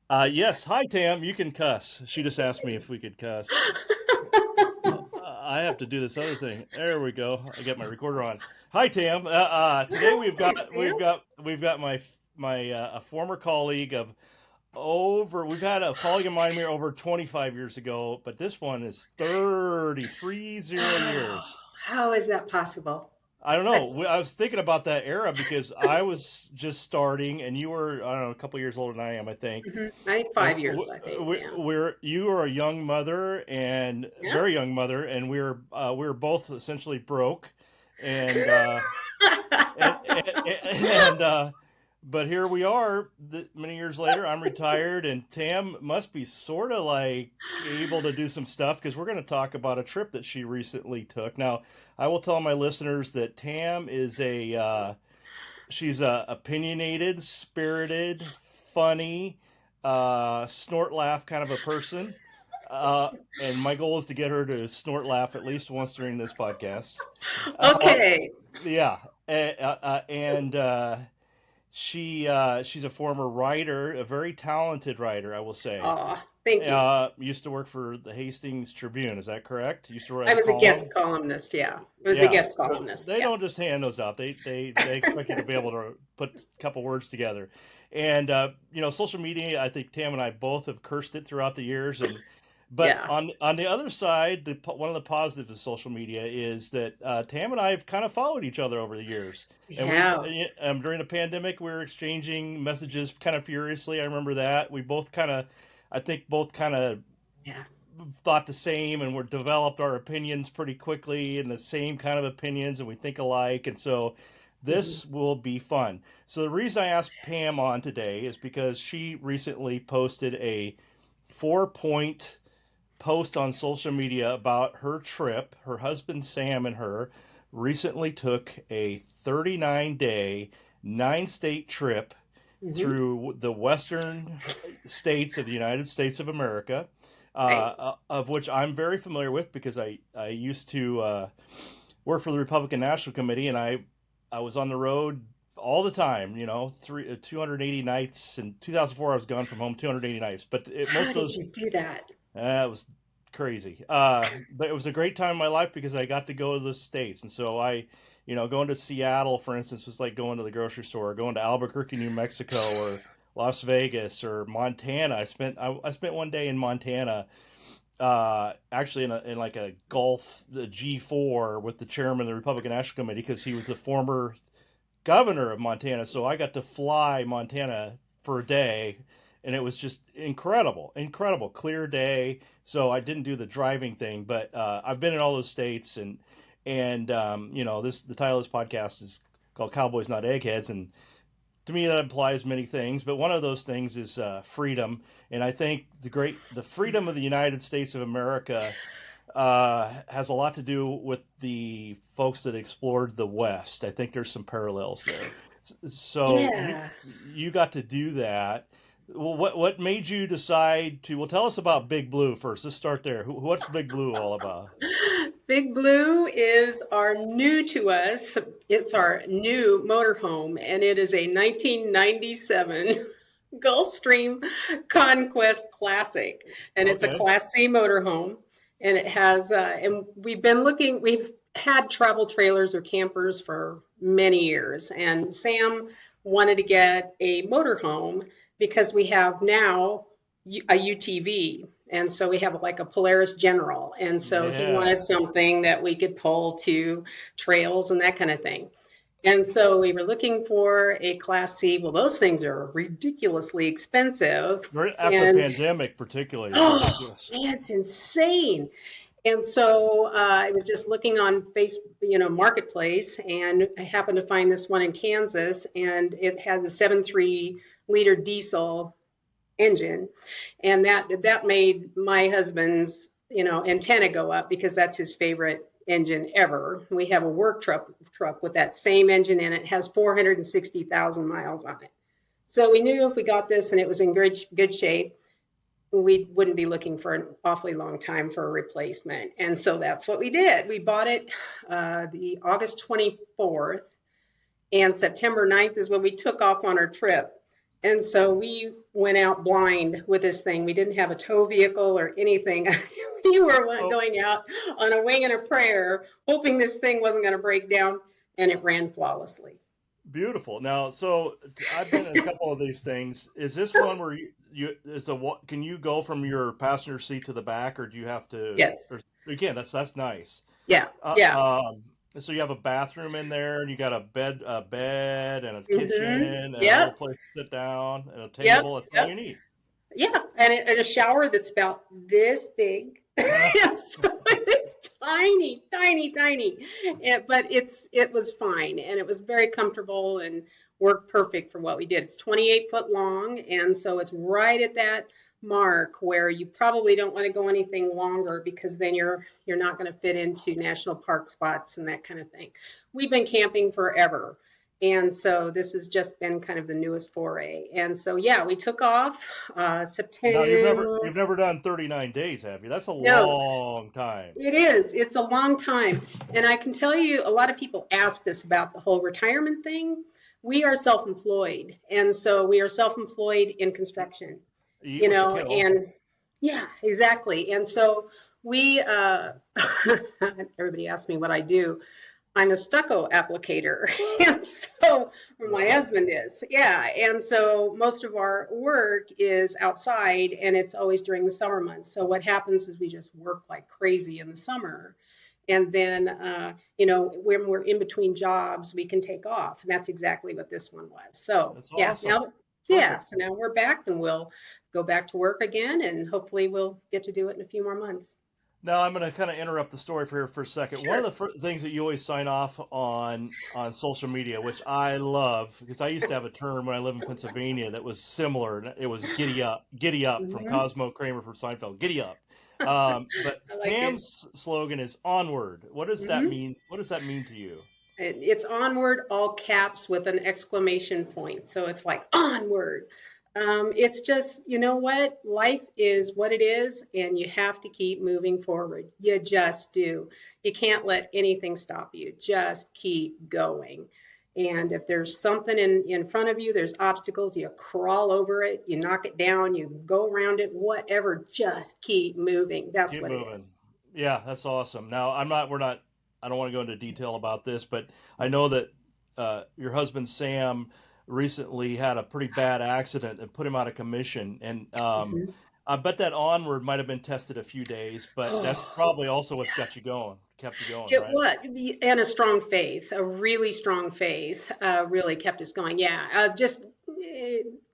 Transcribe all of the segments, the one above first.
Yes. Hi, Tam. You can cuss. She just asked me if we could cuss. I have to do this other thing. There we go. I got my recorder on. Hi, Tam. Today Hi, Sam. we've got my a former colleague of over. We've had a colleague of mine here over 25 years ago, but this one is 30 Oh, years. how is that possible? I don't know. That's I was thinking about that era because I was just starting, and you were, I don't know, a couple years older than I am, I think. I think And 5 years, I think. Yeah. you are a young mother and Yeah. very young mother, and we were both essentially broke, and and but here we are, many years later. I'm retired, and Tam must be sort of like able to do some stuff because we're going to talk about a trip that she recently took. Now, I will tell my listeners that Tam is she's a opinionated, spirited, funny, snort laugh kind of a person. And my goal is to get her to snort laugh at least once during this podcast. Uh, Okay. yeah, and she's a former writer, a very talented writer, I will say. Oh, thank you. Used to work for the Hastings Tribune. Is that correct? Used to write I a was a guest column. columnist. Yeah. I was a Yeah, guest so columnist. they Yeah. don't just hand those out. They expect you to be able to put a couple words together. And social media. I think Tam and I both have cursed it throughout the years. And but Yeah. on the other side, one of the positives of social media is that Tam and I have kind of followed each other over the years. We And we've have. during the pandemic, we were exchanging messages kind of furiously. I remember that we both kind of, I think both kind of Yeah. thought the same, and we developed our opinions pretty quickly and the same kind of opinions, and we think alike, and so Mhm. this will be fun. So the reason I asked Pam on today is because she recently posted a 4 point post on social media about her trip. Her husband Sam and her recently took a 39-day 9 state trip Mhm. through the western states of the United States of America, Right. of which I'm very familiar with because I used to work for the Republican National Committee, and I was on the road all the time. 280 nights. In 2004, I was gone from home 280 nights, but How most of did those you do that? it was crazy. But it was a great time in my life because I got to go to the states, and so going to Seattle, for instance, was like going to the grocery store, going to Albuquerque, New Mexico, or Las Vegas, or Montana. I spent one day in Montana, actually in like a Golf the G4 with the chairman of the Republican National Committee because he was the former governor of Montana. So I got to fly Montana for a day, and it was just incredible, incredible, clear day. So I didn't do the driving thing, but I've been in all those states, and this the title of this podcast is called Cowboys Not Eggheads, and to me that implies many things, but one of those things is freedom, and I think the freedom of the United States of America has a lot to do with the folks that explored the West. I think there's some parallels there. So Yeah. you got to do that. Well, what made you decide to? Well, tell us about Big Blue first. Let's start there. What's Big Blue all about? Big Blue is our new to us. It's our new motorhome, and it is a 1997 Gulfstream Conquest Classic, and it's a Okay. Class C motorhome. And it has, and we've been looking. We've had travel trailers or campers for many years, and Sam wanted to get a motorhome because we have now a UTV. And so we have like a Polaris General. And so he wanted Yeah. something that we could pull to trails and that kind of thing. And so we were looking for a Class C. Well, those things are ridiculously expensive. Right after the And pandemic, particularly, it's oh, ridiculous. man, it's insane. And so I was just looking on Marketplace, and I happened to find this one in Kansas, and it had a 7.3 liter diesel engine, and that made my husband's antenna go up because that's his favorite engine ever. We have a work truck with that same engine in it. It has 460,000 miles on it. So we knew if we got this and it was in good shape, we wouldn't be looking for an awfully long time for a replacement. And so that's what we did. We bought it the August 24th, and September 9th is when we took off on our trip. And so we went out blind with this thing. We didn't have a tow vehicle or anything. We were So going out on a wing and a prayer, hoping this thing wasn't going to break down, and it ran flawlessly. beautiful. Now, so I've been in a couple of these things. Is this one where you is the what? Can you go from your passenger seat to the back, or do you have to? Yes. Or, again, that's nice. Yeah. Uh, Yeah. um, so you have a bathroom in there, and you got a bed, and a kitchen, and a little Yep. place to sit down, and a Yep. table. That's all you Yep. need. Yeah, and a shower that's about this big. Yeah, so it's tiny, tiny, tiny. But it was fine, and it was very comfortable and worked perfect for what we did. It's 28 foot long, and so it's right at that mark where you probably don't want to go anything longer because then you're not going to fit into national park spots and that kind of thing. We've been camping forever. And so this has just been kind of the newest foray. And so, yeah, we took off Now September. you've never done 39 days, have you? That's a No, long time. it is. It's a long time. And I can tell you, a lot of people ask us about the whole retirement thing. We are self employed. And so we are self employed in construction, You eat what you kill. and yeah, exactly. And so we, everybody asks me what I do. I'm a stucco applicator. And so, or my Really? husband is. Yeah. And so most of our work is outside and it's always during the summer months. So what happens is we just work like crazy in the summer. And then, when we're in between jobs, we can take off. And that's exactly what this one was. So, That's yeah, awesome. Perfect. So now we're back and we'll go back to work again. And hopefully we'll get to do it in a few more months. Now I'm going to kind of interrupt the story for here for a second. One of Sure. the things that you always sign off on social media, which I love, because I used to have a term when I lived in Pennsylvania that was similar. It was giddy up from Hmm. Cosmo Kramer from Seinfeld, giddy up. But I like it. Sam's slogan is onward. What does that Hmm. mean? What does that mean to you? It's onward, all caps with an exclamation point. So it's like onward. It's just, you know what? Life is what it is, and you have to keep moving forward. You just do. You can't let anything stop you. Just keep going. And if there's something in front of you, there's obstacles, you crawl over it, you knock it down, you go around it, whatever, just keep moving. That's Keep what it moving. is. Yeah, that's awesome. Now, we're not, I don't want to go into detail about this, but I know that your husband Sam recently had a pretty bad accident and put him out of commission. And Mhm. I bet that onward might have been tested a few days, but that's Oh, probably also what's got you going, kept you going, it right? was, and a strong faith, a really strong faith, really kept us going. Yeah,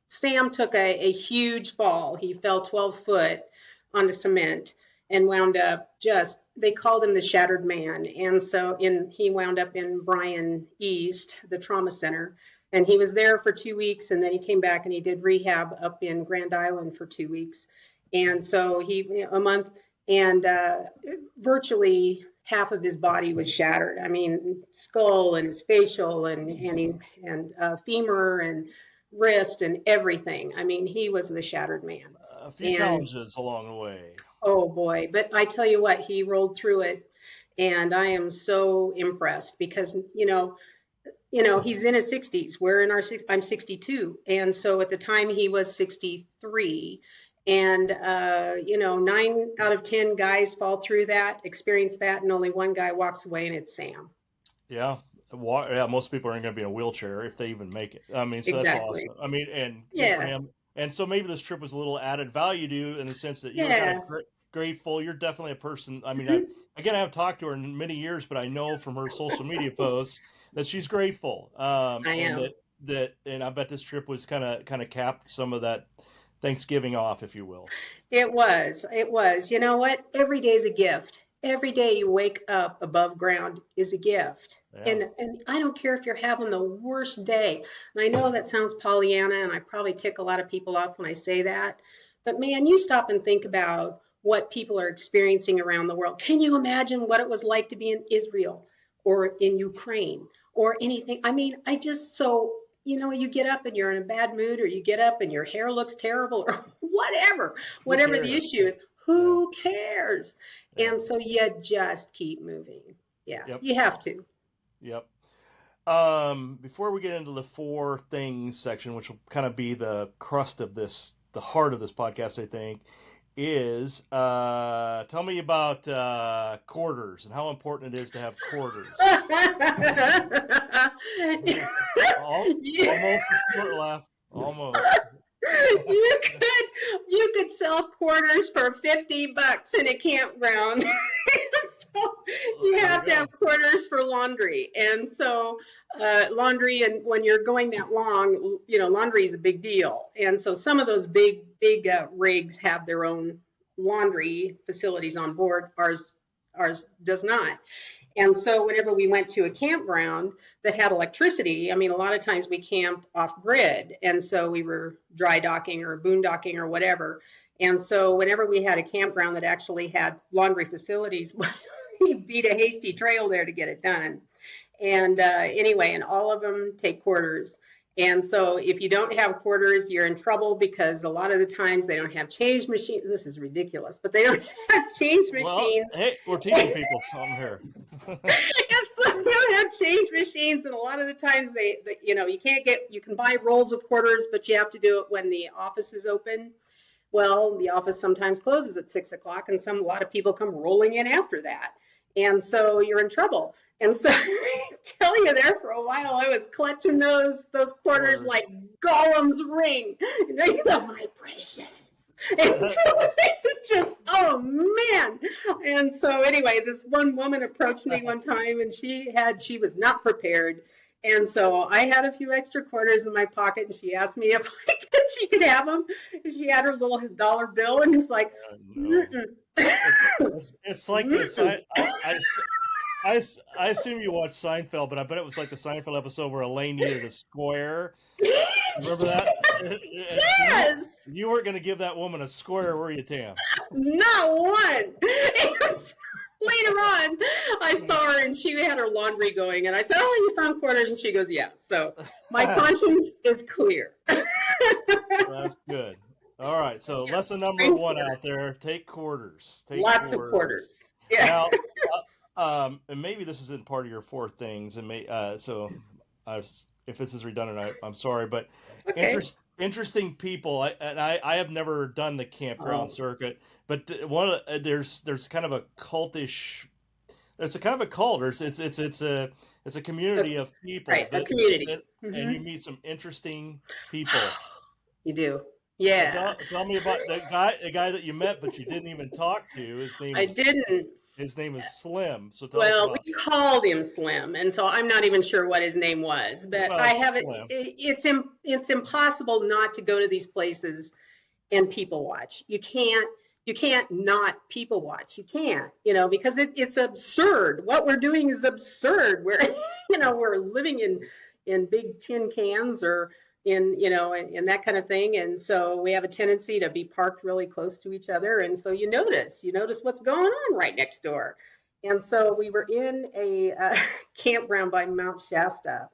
Sam took a huge fall. He fell 12 foot onto cement and wound up just. They called him the shattered man, and so he wound up in Bryan East, the trauma center, and he was there for 2 weeks, and then he came back and he did rehab up in Grand Island for 2 weeks, and so he a month and virtually half of his body was shattered. I mean, skull and his facial and femur and wrist and everything. I mean, he was the shattered man. A few And challenges along the way. oh boy, but I tell you what, he rolled through it. And I am so impressed because, he's in his 60s. I'm 62. And so at the time he was 63. And, 9 out of 10 guys fall through that, experience that, and only one guy walks away, and it's Sam. Yeah. Yeah, most people aren't going to be in a wheelchair if they even make it. I mean, so that's Exactly. awesome. I mean, and good for Yeah. him. And so maybe this trip was a little added value to you in the sense that you were kind of Yeah. grateful. You're definitely a person. I mean, Hmm. again, I haven't talked to her in many years, but I know from her social media posts that she's grateful. I And am. and I bet this trip was kind of capped some of that Thanksgiving off, if you will. It was. It was. You know what? Every day is a gift. Every day you wake up above ground is a gift. Yeah. And I don't care if you're having the worst day. And I know that sounds Pollyanna, and I probably tick a lot of people off when I say that. But man, you stop and think about what people are experiencing around the world. Can you imagine what it was like to be in Israel or in Ukraine or anything? I mean, I just so you get up and you're in a bad mood, or you get up and your hair looks terrible, or Who whatever the cares? issue is, Yeah. who cares? Yeah. And so you just keep moving. Yeah, Yep. you have to. Yep. Before we get into the 4 things section, which will kind of be the crust of this, the heart of this podcast, I think, is tell me about quarters and how important it is to have quarters. Almost a snort laugh. Almost. You could sell quarters for $50 in a campground. So you There you have to go. have quarters for laundry. And so laundry, and when you're going that long, laundry is a big deal. And so some of those big rigs have their own laundry facilities on board. Ours does not. And so whenever we went to a campground that had electricity, I mean, a lot of times we camped off grid. And so we were dry docking or boondocking or whatever. And so whenever we had a campground that actually had laundry facilities, we beat a hasty trail there to get it done. And anyway, and all of them take quarters. And so if you don't have quarters, you're in trouble because a lot of the times they don't have change machines. This is ridiculous, but they don't have change Well, machines. hey, we're teaching people something here. So you don't have change machines, and a lot of the times you can't you can buy rolls of quarters, but you have to do it when the office is open. Well, the office sometimes closes at 6 o'clock, and a lot of people come rolling in after that, and so you're in trouble. And so I tell you, there for a while, I was clutching those quarters Quarters. like Gollum's ring. My precious. And so it's just, oh man. And so anyway, this one woman approached me one time, and she was not prepared. And so I had a few extra quarters in my pocket, and she asked me if she could have them. And she had her little dollar bill, and was like, No. mm-mm. It's like this. Mm-mm. I assume you watched Seinfeld, but I bet it was like the Seinfeld episode where Elaine needed a square. Remember that? Yes, You weren't going to give that woman a square, were you, Tam? not one. Later on, I saw her and she had her laundry going, and I said, "Oh, you found quarters?" And she goes, "Yeah." So my conscience is clear. That's good. All right, so Yeah, lesson number bring 1 quarters. out there: take quarters. Take Lots of quarters. quarters. Yeah. Now, and maybe this isn't part of your 4 things, and so if this is redundant, I'm sorry, but Okay. interesting people. I have never done the campground Oh, circuit, but there's kind of a cultish. There's a kind of a cult. It's a community of people right. A community. and Hmm. you meet some interesting people. You do. Yeah. Tell me about the guy that you met, but you didn't even talk to. I didn't. His name is Slim. So tell us Well, about we called him Slim, and so I'm not even sure what his name was. But well I haven't. Slim. It's impossible not to go to these places and people watch. You can't not people watch. You can't, because it's absurd. What we're doing is absurd. We're living in big tin cans or in that kind of thing. And so we have a tendency to be parked really close to each other. And so you notice what's going on right next door. And so we were in a campground by Mount Shasta,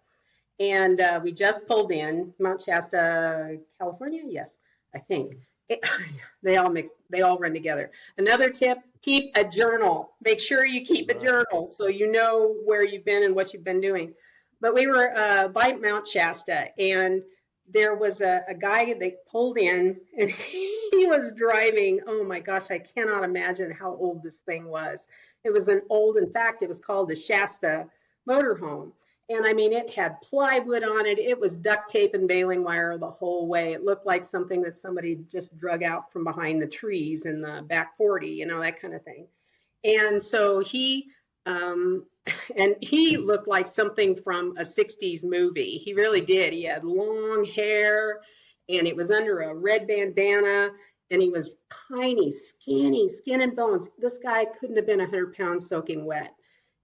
and we just pulled in Mount Shasta, California. Yes, I think. It, they all run together. Another tip: keep a journal. Make sure you keep a All right. journal so you know where you've been and what you've been doing. But we were by Mount Shasta, and there was a guy they pulled in, and he was driving. Oh my gosh, I cannot imagine how old this thing was. It was in fact, it was called the Shasta motorhome. And I mean, it had plywood on it. It was duct tape and baling wire the whole way. It looked like something that somebody just drug out from behind the trees in the back 40, that kind of thing. And so um, he looked like something from a 60s movie. He really did. He had long hair, and it was under a red bandana, and he was tiny, skinny, skin and bones. This guy couldn't have been 100 pounds soaking wet.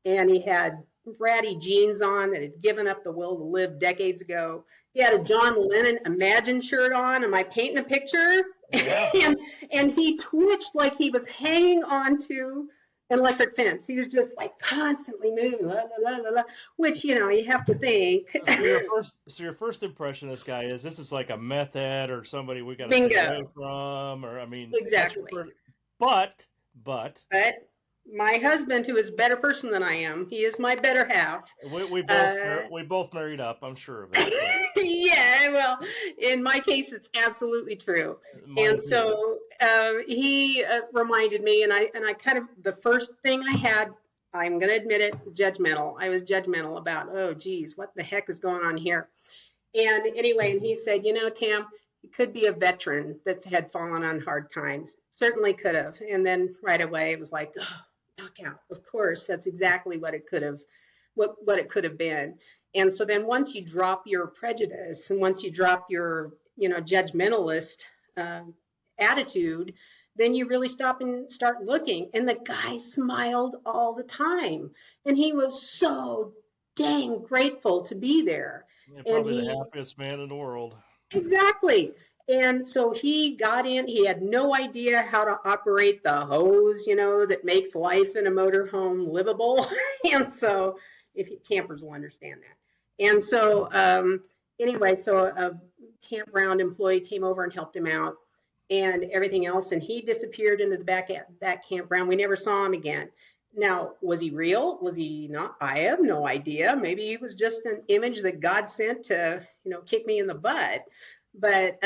And he had ratty jeans on that had given up the will to live decades ago. He had a John Lennon Imagine shirt on. Am I painting a picture? Yeah. and and he twitched like he was hanging onto an electric fence. He was just like constantly moving, la, la, la, la, la, which you have to think. So your first impression of this guy is this is like a meth head or somebody we got to stay away Bingo, from, or I mean that's your exactly. first. But But My husband, who is a better person than I am, he is my better half. Uh, We both married up. I'm sure of it, but yeah, well, in my case, it's absolutely true. mine And too. so he reminded me, and I kind of the first thing I had, I'm going to admit it, judgmental. I was judgmental about, oh, geez, what the heck is going on here? And anyway, and he said, Tam, he could be a veteran that had fallen on hard times. Certainly could have. And then right away, it was like, oh, knockout. Of course, that's exactly what it could have, what it could have been. And so then once you drop your prejudice and once you drop your, judgmentalist uh, attitude, then you really stop and start looking. And the guy smiled all the time. And he was so dang grateful to be there. Yeah, And probably the he, happiest man in the world. exactly. And so he got in, he had no idea how to operate the hose, that makes life in a motorhome livable. And so, if campers will understand that. And so, anyway, so a campground employee came over and helped him out and everything else. And he disappeared into the back at that campground. We never saw him again. Now, was he real? Was he not? I have no idea. Maybe he was just an image that God sent to, kick me in the butt. But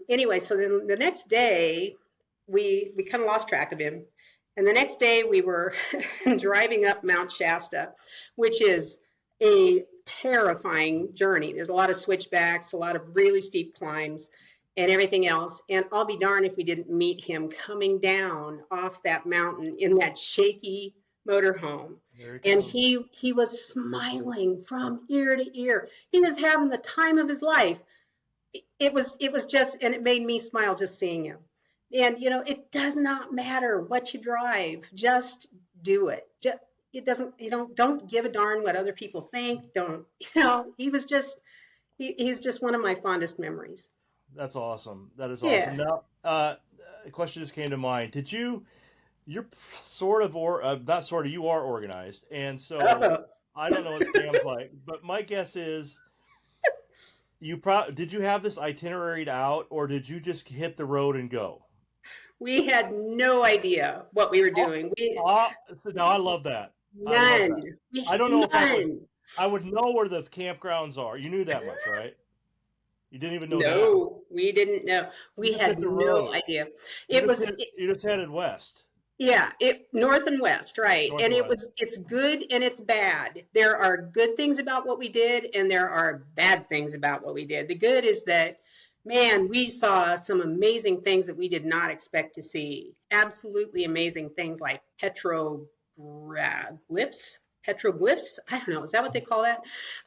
anyway, so then the next day, we kind of lost track of him. And the next day, we were driving up Mount Shasta, which is a terrifying journey. There's a lot of switchbacks, a lot of really steep climbs, and everything else. And I'll be darned if we didn't meet him coming down off that mountain in that shaky motorhome. There he And comes. he was smiling from ear to ear. He was having the time of his life. It was just, and it made me smile just seeing him. And it does not matter what you drive, just do it. Just, it doesn't, don't give a darn what other people think. Don't, he was just, he's just one of my fondest memories. That's awesome. That is awesome. Yeah. Now, a question just came to mind. You're sort of, or not sort of, you are organized. And so Uh, I don't know what Sam's like, but my guess is did you have this itineraried out or did you just hit the road and go? we had no idea what we were Oh, doing. We ah, now I love that. I love none. that. I We don't know if none. I would know where the campgrounds are. You knew that much, right? You didn't even know that. No, we didn't know. You We just hit had the no road. idea. It was You just headed west, Yeah, it north and west, right. north And and west. it's good and it's bad. There are good things about what we did and there are bad things about what we did. The good is that, man, we saw some amazing things that we did not expect to see. Absolutely amazing things like petroglyphs. I don't know, is that what they call that?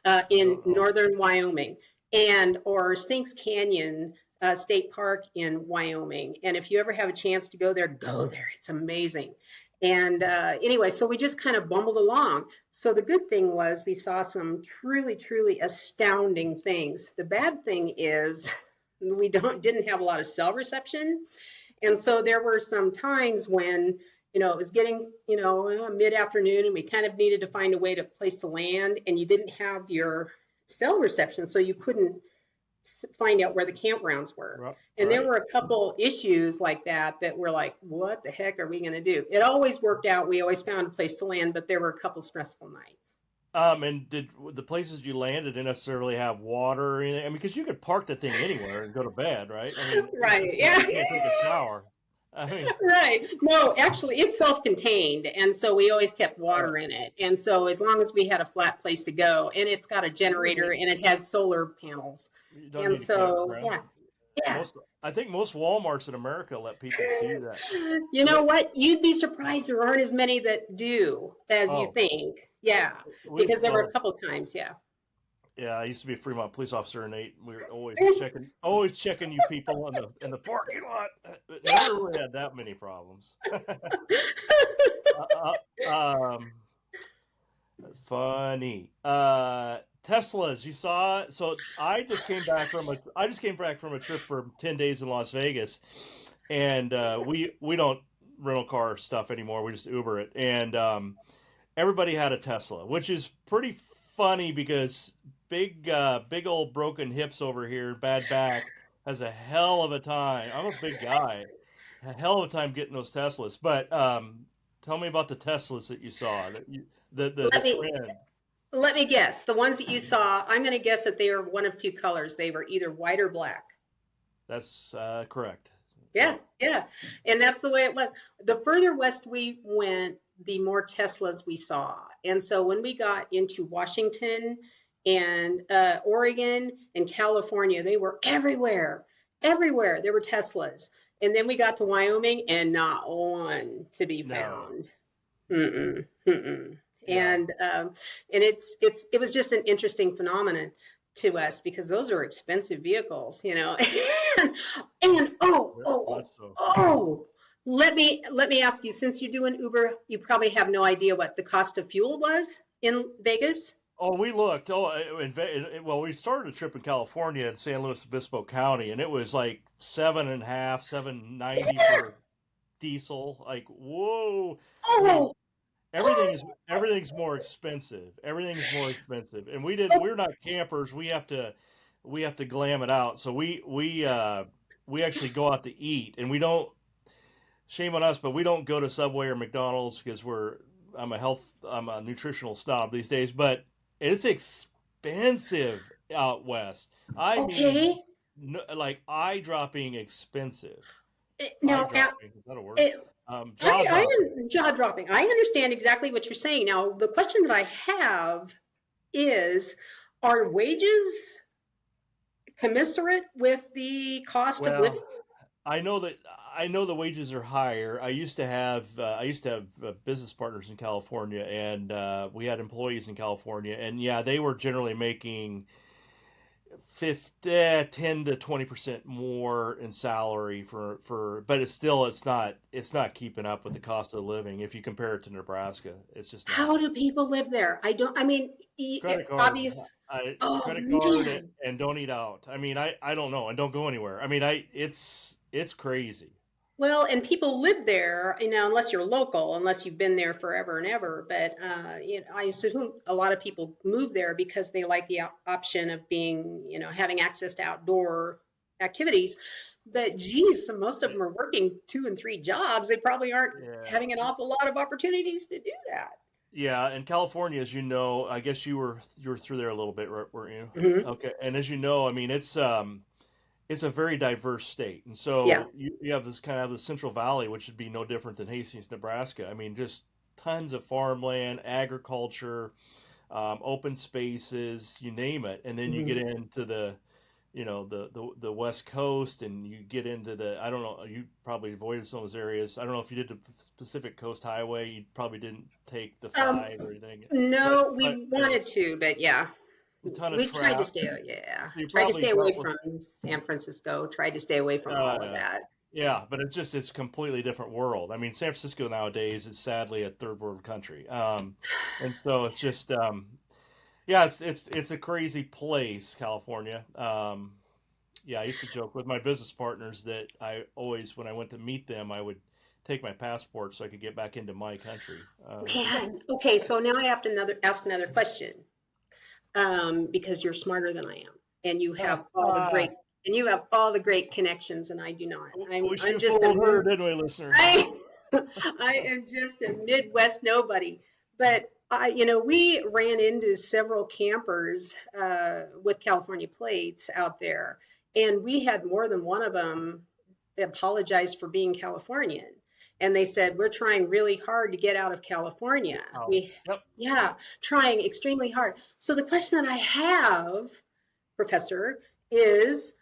I In don't know. northern Wyoming, and or Sinks Canyon State Park in Wyoming. And if you ever have a chance to go there, go there. It's amazing. And anyway, so we just kind of bumbled along. So the good thing was we saw some truly, truly astounding things. The bad thing is we didn't have a lot of cell reception, and so there were some times when it was getting mid afternoon, and we kind of needed to find a way to place to land, and you didn't have your cell reception, so you couldn't find out where the campgrounds were. And there Right. were a couple issues like that were like, what the heck are we going to do? It always worked out. We always found a place to land, but there were a couple stressful nights. And did the places you landed didn't necessarily have water or anything? I mean, because you could park the thing anywhere and go to bed, right? I mean, Right. it's not Yeah. you can't take a shower. I mean, Right. No, actually, it's self-contained, and so we always kept uh, water in it. And so as long as we had a flat place to go, and it's got a you don't generator need and it has solar panels. you don't And need a so, campground. yeah, yeah. I think most WalMarts in America let people do that. You know What? what? You'd be surprised there aren't as many that do as you Oh, think. Yeah, because there were a well, couple times. Yeah. yeah. I used to be a Fremont police officer, and we were always checking you people in the parking lot. But never really had that many problems. Um, funny. Teslas, you saw. So I just came back from a trip for 10 days in Las Vegas, and we don't rental car stuff anymore. We just Uber it, and everybody had a Tesla, which is pretty funny because big old broken hips over here, bad back, has a hell of a time. I'm a big guy, a hell of a time getting those Teslas, but Tell me about the Teslas that you saw. The Let me trend. let me guess. The ones that you saw, I'm going to guess that they are one of two colors. They were either white or black. That's correct. Yeah, Yep. yeah. And that's the way it was. The further west we went, the more Teslas we saw. And so when we got into Washington and Oregon and California, they were everywhere. Everywhere there were Teslas. And then we got to Wyoming and not one to be No. found. Mm-mm, mm-mm. Yeah. And it was just an interesting phenomenon to us because those are expensive vehicles, you know. And Very much so. let me ask you, since you're doing Uber, you probably have no idea what the cost of fuel was in Vegas. Oh, we looked. Oh, well, we started a trip in California in San Luis Obispo County, and it was like seven and a half, 790 for diesel. Like, whoa! I mean, Oh, everything's more expensive. Everything's more expensive, and oh, we're not campers. We have to glam it out. So we actually go out to eat, and we don't. Shame on us, but we don't go to Subway or McDonald's because I'm a nutritional snob these days. But it's expensive out west. I mean, okay. no, like eye dropping expensive. Eye Now, dropping, is that a word? eh, Jaw dropping. jaw dropping. I understand exactly what you're saying. Now, the question that I have is, are wages commensurate with the cost of living? Well, I know that I know the wages are higher. I used to have business partners in California, and we had employees in California, and yeah, they were generally making 10 to 20% more in salary but it's not keeping up with the cost of living if you compare it to Nebraska. It's just How not. do people live there? I don't, I mean, Credit card. obvious. I Oh, credit card man. and don't eat out. I mean, I don't know and don't go anywhere. I mean, I it's crazy. Well, and people live there, you know, unless you're local, unless you've been there forever and ever. But you know, I assume a lot of people move there because they like the option of being, you know, having access to outdoor activities. But geez, so most of them are working two and three jobs. They probably aren't Yeah. having an awful lot of opportunities to do that. Yeah, and California, as you know, I guess you were through there a little bit, weren't you? Hmm. Okay, and as you know, I mean, it's a very diverse state, and Yeah. so you have this kind of the Central Valley, which would be no different than Hastings, Nebraska. I mean, just tons of farmland, agriculture, open spaces, you name it, and then you get Hmm. into the West Coast, and you get into the I don't know, you probably avoided some of those areas. I don't know if you did the Pacific Coast Highway, you probably didn't take the Um, five or anything, no, but we wanted there's to, but yeah, a ton of we've tried to trap. stay. Yeah, So you tried to probably stay away dealt with from San Francisco. Tried to stay away from all of uh, that. yeah, but it's a completely different world. I mean, San Francisco nowadays is sadly a third world country, and so it's just yeah, it's a crazy place, California. Yeah, I used to joke with my business partners that I always, when I went to meet them, I would take my passport so I could get back into my country. Man, okay, so now I have to ask another question, because you're smarter than I am, and you have all the great connections, and I do not. Wish I'm you just fooled her, a didn't we, listener? I I am just a Midwest nobody. But you know, we ran into several campers with California plates out there, and we had more than one of them apologize for being Californian. And they said, we're trying really hard to get out of California. Get out. We, Yep. yeah, trying extremely hard. So the question that I have, Professor, is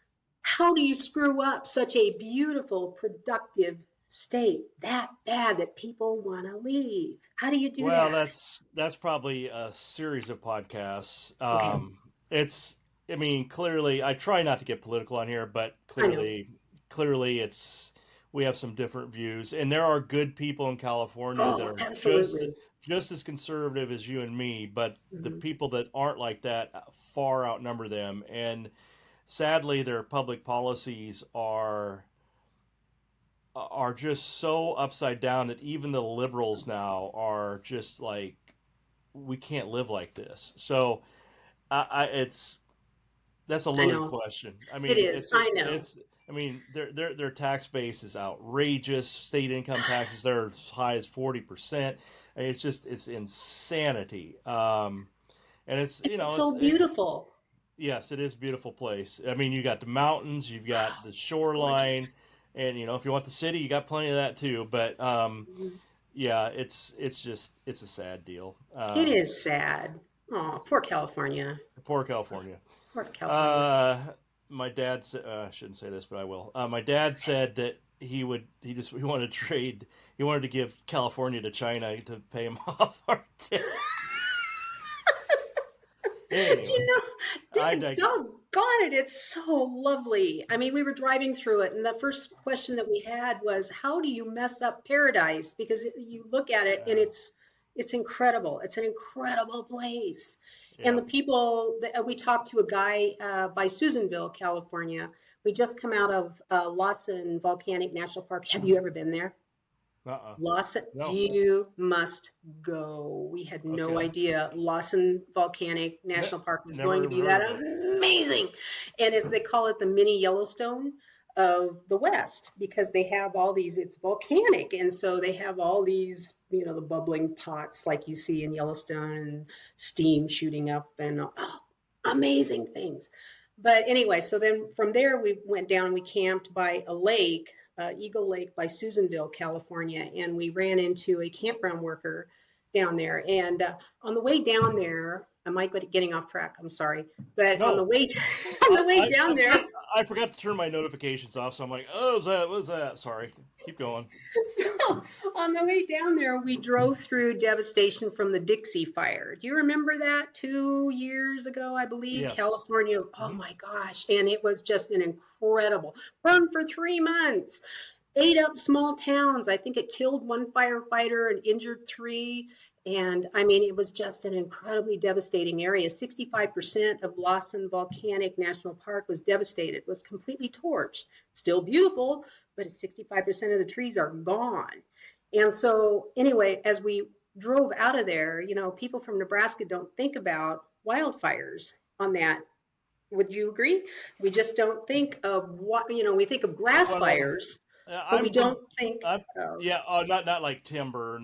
how do you screw up such a beautiful, productive state that bad that people want to leave? How do you do Well, that? that's probably a series of podcasts. Okay, It's, I mean, clearly, I try not to get political on here, but I know. clearly, it's we have some different views, and there are good people in California that Oh, are absolutely. just as conservative as you and me, but the Mhm. people that aren't like that far outnumber them, and sadly, their public policies are just so upside down that even the liberals now are just like we can't live like this. So it's that's a I loaded know. question. I It mean, is. I know. I mean, their tax base is outrageous. State income taxes they're as high as 40%. I mean, it's insanity. And it's It's so beautiful. yes, it is a beautiful place. I mean, you got the mountains, you've got the It's shoreline, gorgeous. and if you want the city, you got plenty of that too. But Mhm. yeah, it's a sad deal. It is sad. Oh, It's poor California. poor California. Poor California. Uh, my dad said, I shouldn't say this, but I will. My dad said that he wanted to trade, he wanted to give California to China to pay him off our debt. Anyway, You know, I doggone it, it's so lovely. I mean, we were driving through it, and the first question that we had was, "How do you mess up paradise?" Because you look at it, and yeah, it's incredible. It's an incredible place, and yeah. the people that we talked to a guy by Susanville, California. We just come out of Lawson Volcanic National Park. Have you ever been there? Uh-uh. Lawson, No. you must go. We had no Okay. idea Lawson Volcanic Ne- National Park was going Never to even be heard that of it. amazing. And as they call it, the mini Yellowstone of the West, because they have all these, it's volcanic. And so they have all these, the bubbling pots like you see in Yellowstone and steam shooting up and amazing things. But anyway, so then from there we went down, we camped by a lake, Eagle Lake by Susanville, California, and we ran into a campground worker down there. And on the way down there, I might be getting off track. I'm sorry, but on the No. way on the way down there, I forgot to turn my notifications off, so I'm like, oh, what was that? Sorry. Keep going. so on the way down there, we drove through devastation from the Dixie Fire. Do you remember that 2 years ago? I believe Yes. California. Oh Hmm. my gosh! And it was just an incredible burn for 3 months. Ate up small towns. I think it killed one firefighter and injured three. And I mean, it was just an incredibly devastating area. 65% of Lawson Volcanic National Park was devastated, was completely torched. Still beautiful, but 65% of the trees are gone. And so, anyway, as we drove out of there, people from Nebraska don't think about wildfires on that. Would you agree? We just don't think of what, we think of grass Well, fires, but we I'm from, don't think I'm, of, yeah, not like timber,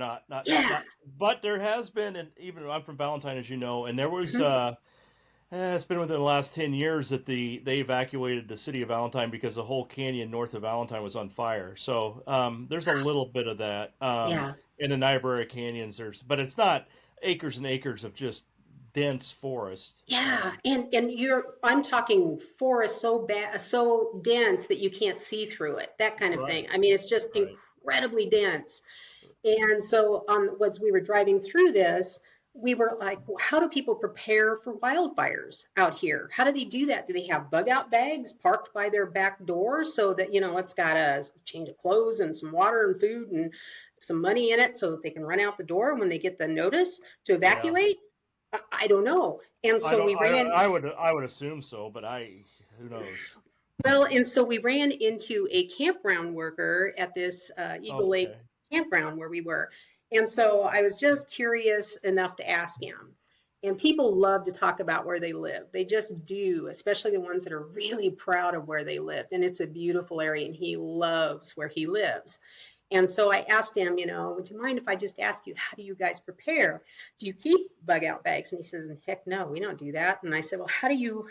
yeah. but there has been, and even I'm from Valentine, as you know, and there was, Mhm. it's been within the last 10 years that they evacuated the city of Valentine because the whole canyon north of Valentine was on fire. So there's a little bit of that Yeah. in the Niobrara canyons. But it's not acres and acres of just dense forest. Yeah, and I'm talking forest so bad, so dense that you can't see through it, that kind of Right, thing. I mean, it's just right. incredibly dense. And so as we were driving through this, we were like, well, how do people prepare for wildfires out here? How do they do that? Do they have bug out bags parked by their back door so that, it's got a change of clothes and some water and food and some money in it so that they can run out the door when they get the notice to Yeah. evacuate? I don't know. And I so don't. we ran. I would assume so, but who knows? Well, and so we ran into a campground worker at this Eagle Lake Okay. campground where we were. And so I was just curious enough to ask him. And people love to talk about where they live. They just do, especially the ones that are really proud of where they lived. And it's a beautiful area, and he loves where he lives. And so I asked him, would you mind if I just ask you, how do you guys prepare? Do you keep bug out bags? And he says, heck no, we don't do that. And I said, well, how do you,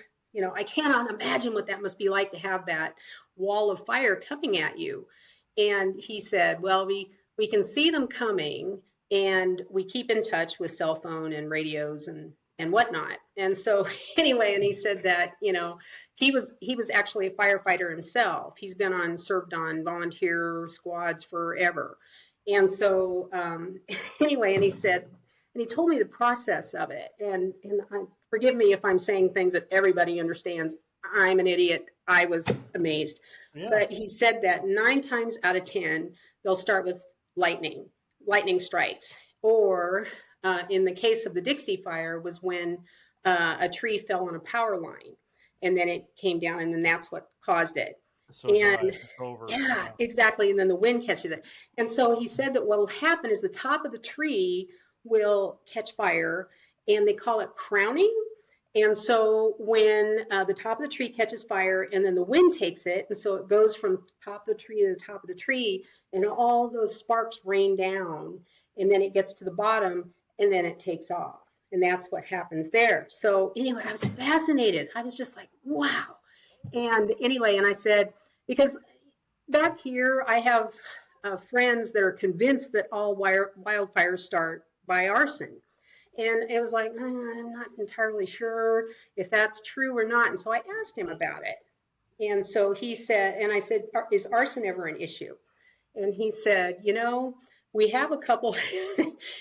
I cannot imagine what that must be like to have that wall of fire coming at you. And he said, well, we can see them coming, and we keep in touch with cell phone and radios and whatnot. And so anyway, and he said that, he was actually a firefighter himself. He's been served on volunteer squads forever. And so anyway, and he said, and he told me the process of it. And forgive me if I'm saying things that everybody understands. I'm an idiot. I was amazed. Yeah. But he said that 9 times out of 10, they'll start with lightning strikes. Or in the case of the Dixie Fire, was when a tree fell on a power line, and then it came down, and then that's what caused it. So And it's over. yeah, Yeah. exactly. And then the wind catches it. And so he said that what will happen is the top of the tree will catch fire, and they call it crowning. And so when the top of the tree catches fire and then the wind takes it, and so it goes from top of the tree to the top of the tree, and all those sparks rain down, and then it gets to the bottom, and then it takes off. And that's what happens there. So anyway, I was fascinated. I was just like, wow. And anyway, and I said, because back here, I have friends that are convinced that all wildfires start by arson. And it was like, I'm not entirely sure if that's true or not. And so I asked him about it. And so he said, and I said, is arson ever an issue? And he said, we have a couple.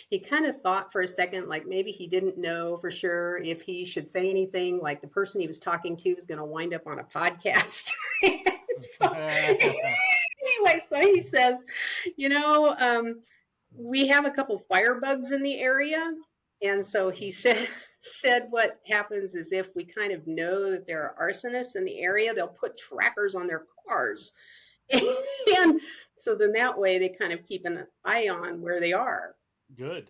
He kind of thought for a second, like maybe he didn't know for sure if he should say anything, like the person he was talking to was going to wind up on a podcast. So anyway, so he says, you know, um, we have a couple firebugs in the area. And so he said what happens is if we kind of know that there are arsonists in the area, they'll put trackers on their cars. And so then that way they kind of keep an eye on where they are. Good.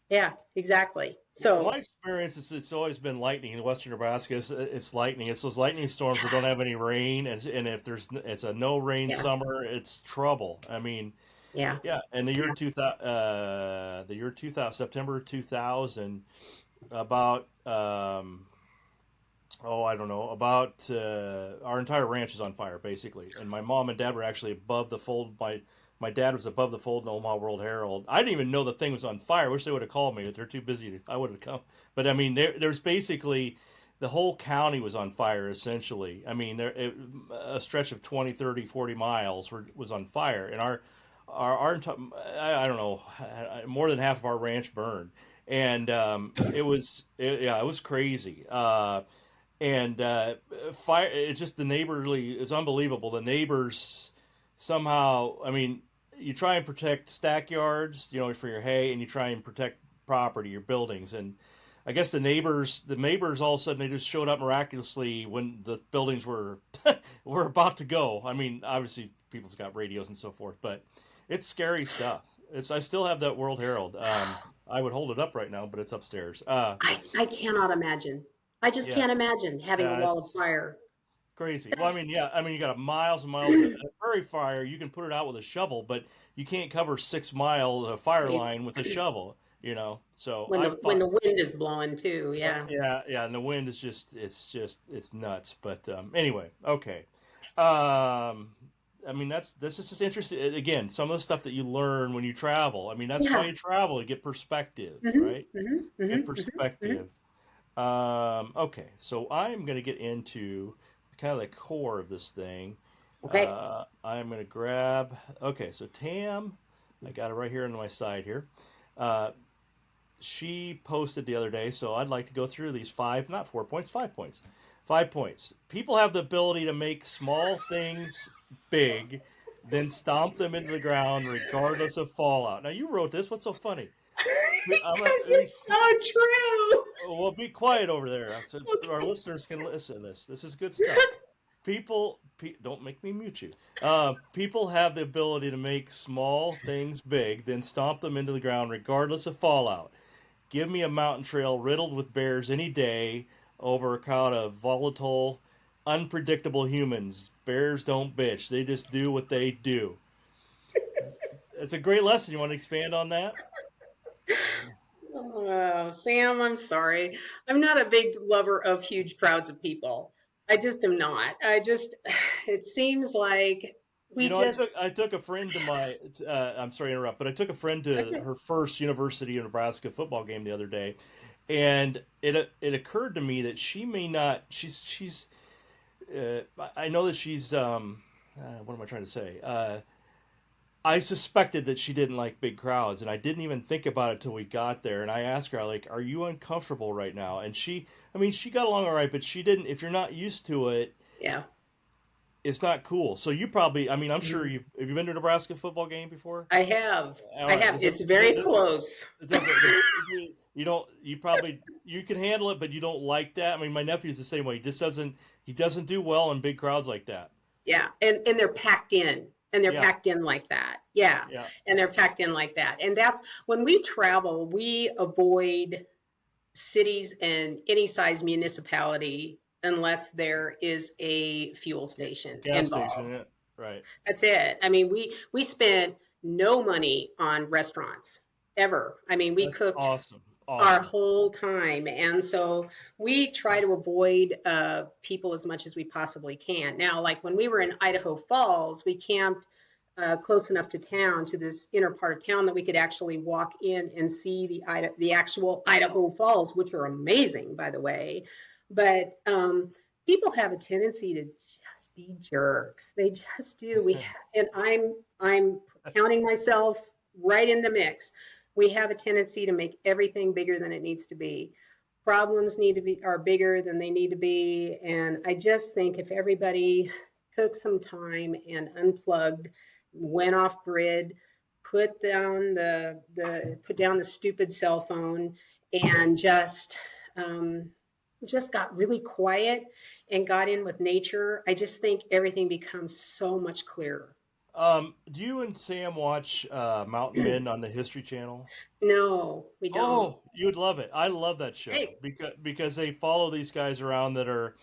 Yeah, exactly. In my So experience, it's always been lightning in western Nebraska. It's lightning. It's those lightning storms that don't have any rain, and if it's a no rain yeah, summer, it's trouble. I mean, yeah, yeah. And the year 2000, September 2000, about oh, I don't know, about our entire ranch is on fire basically, and my mom and dad were actually above the fold. My dad was above the fold in the Omaha World Herald. I didn't even know the thing was on fire. I wish they would have called me, but they're too busy. I would have come. But I mean, there's basically the whole county was on fire essentially. I mean, a stretch of 20, 30, 40 miles was on fire, and I don't know, more than half of our ranch burned, and yeah, it was crazy. And fire, it's just the neighborly, it's unbelievable. The neighbors somehow, I mean, you try and protect stack yards, for your hay, and you try and protect property, your buildings. And I guess the neighbors all of a sudden they just showed up miraculously when the buildings were were about to go. I mean, obviously people's got radios and so forth, but it's scary stuff. I still have that World Herald. I would hold it up right now, but it's upstairs. I cannot imagine. I just Yeah, can't imagine having a yeah, wall of it's fire. crazy. Well, I That's, mean, yeah, I mean, you got miles and miles of prairie fire. You can put it out with a shovel, but you can't cover 6 mile fire line with a shovel. So when I the fought. wind is blowing too. Yeah. Yeah, yeah, and the wind is it's nuts. But anyway, okay. Um, I mean, that's just interesting. Again, some of the stuff that you learn when you travel. I mean, that's why Yeah. you travel to get perspective, Hmm. right? Hmm. Get Hmm. Hmm. perspective. Okay, so I'm going to get into kind of the core of this thing. Okay. I'm going to grab. Okay, so Tam, I got it right here on my side here. Uh, she posted the other day, so I'd like to go through these five, not 4 points, 5 points. 5 points. People have the ability to make small things big, then stomp them into the ground regardless of fallout. Now, you wrote this. What's so funny? I'm Because it's so true. Well, be quiet over there so our listeners can listen to this. This is good stuff. Don't make me mute you. People have the ability to make small things big, then stomp them into the ground regardless of fallout. Give me a mountain trail riddled with bears any day over a crowd of volatile, unpredictable humans. Bears don't bitch. They just do what they do. It's a great lesson. You want to expand on that? Oh, Sam, I'm sorry. I'm not a big lover of huge crowds of people. I just am not. It seems like we I just, took a friend to my. I'm sorry to interrupt, but I took a friend it's to okay. her first University of Nebraska football game the other day, and it occurred to me that she may not. She's. I know that she's. What am I trying to say? I suspected that she didn't like big crowds, and I didn't even think about it till we got there. And I asked her, like, "Are you uncomfortable right now?" And I mean, she got along all right, but she didn't. If you're not used to it, Yeah. it's not cool. So you probably, I mean, I'm sure Mhm. have you been to a Nebraska football game before? I have. All I right. have. It's very close. It doesn't, you don't, you probably, you can handle it, but you don't like that. I mean, my nephew's the same way. He doesn't do well in big crowds like that. Yeah. And they're packed in. And they're Yeah. packed in like that. Yeah. Yeah. And they're packed in like that. And that's when we travel, we avoid cities and any size municipality unless there is a fuel station Gas station, involved. yeah. Right. That's it. I mean, we spent no money on restaurants ever. I mean, we That's cooked awesome. our Awesome. whole time, and so we try to avoid people as much as we possibly can. Now, like when we were in Idaho Falls, we camped close enough to town, to this inner part of town, that we could actually walk in and see the actual Idaho Falls, which are amazing, by the way. But people have a tendency to just be jerks. They just do. And I'm counting myself right in the mix. We have a tendency to make everything bigger than it needs to be. Problems are bigger than they need to be, and I just think if everybody took some time and unplugged, went off grid, put down the stupid cell phone, and just got really quiet and got in with nature, I just think everything becomes so much clearer. Do you and Sam watch Mountain Men on the History Channel? No, we don't. Oh, you would love it. I love that show Hey, because they follow these guys around that are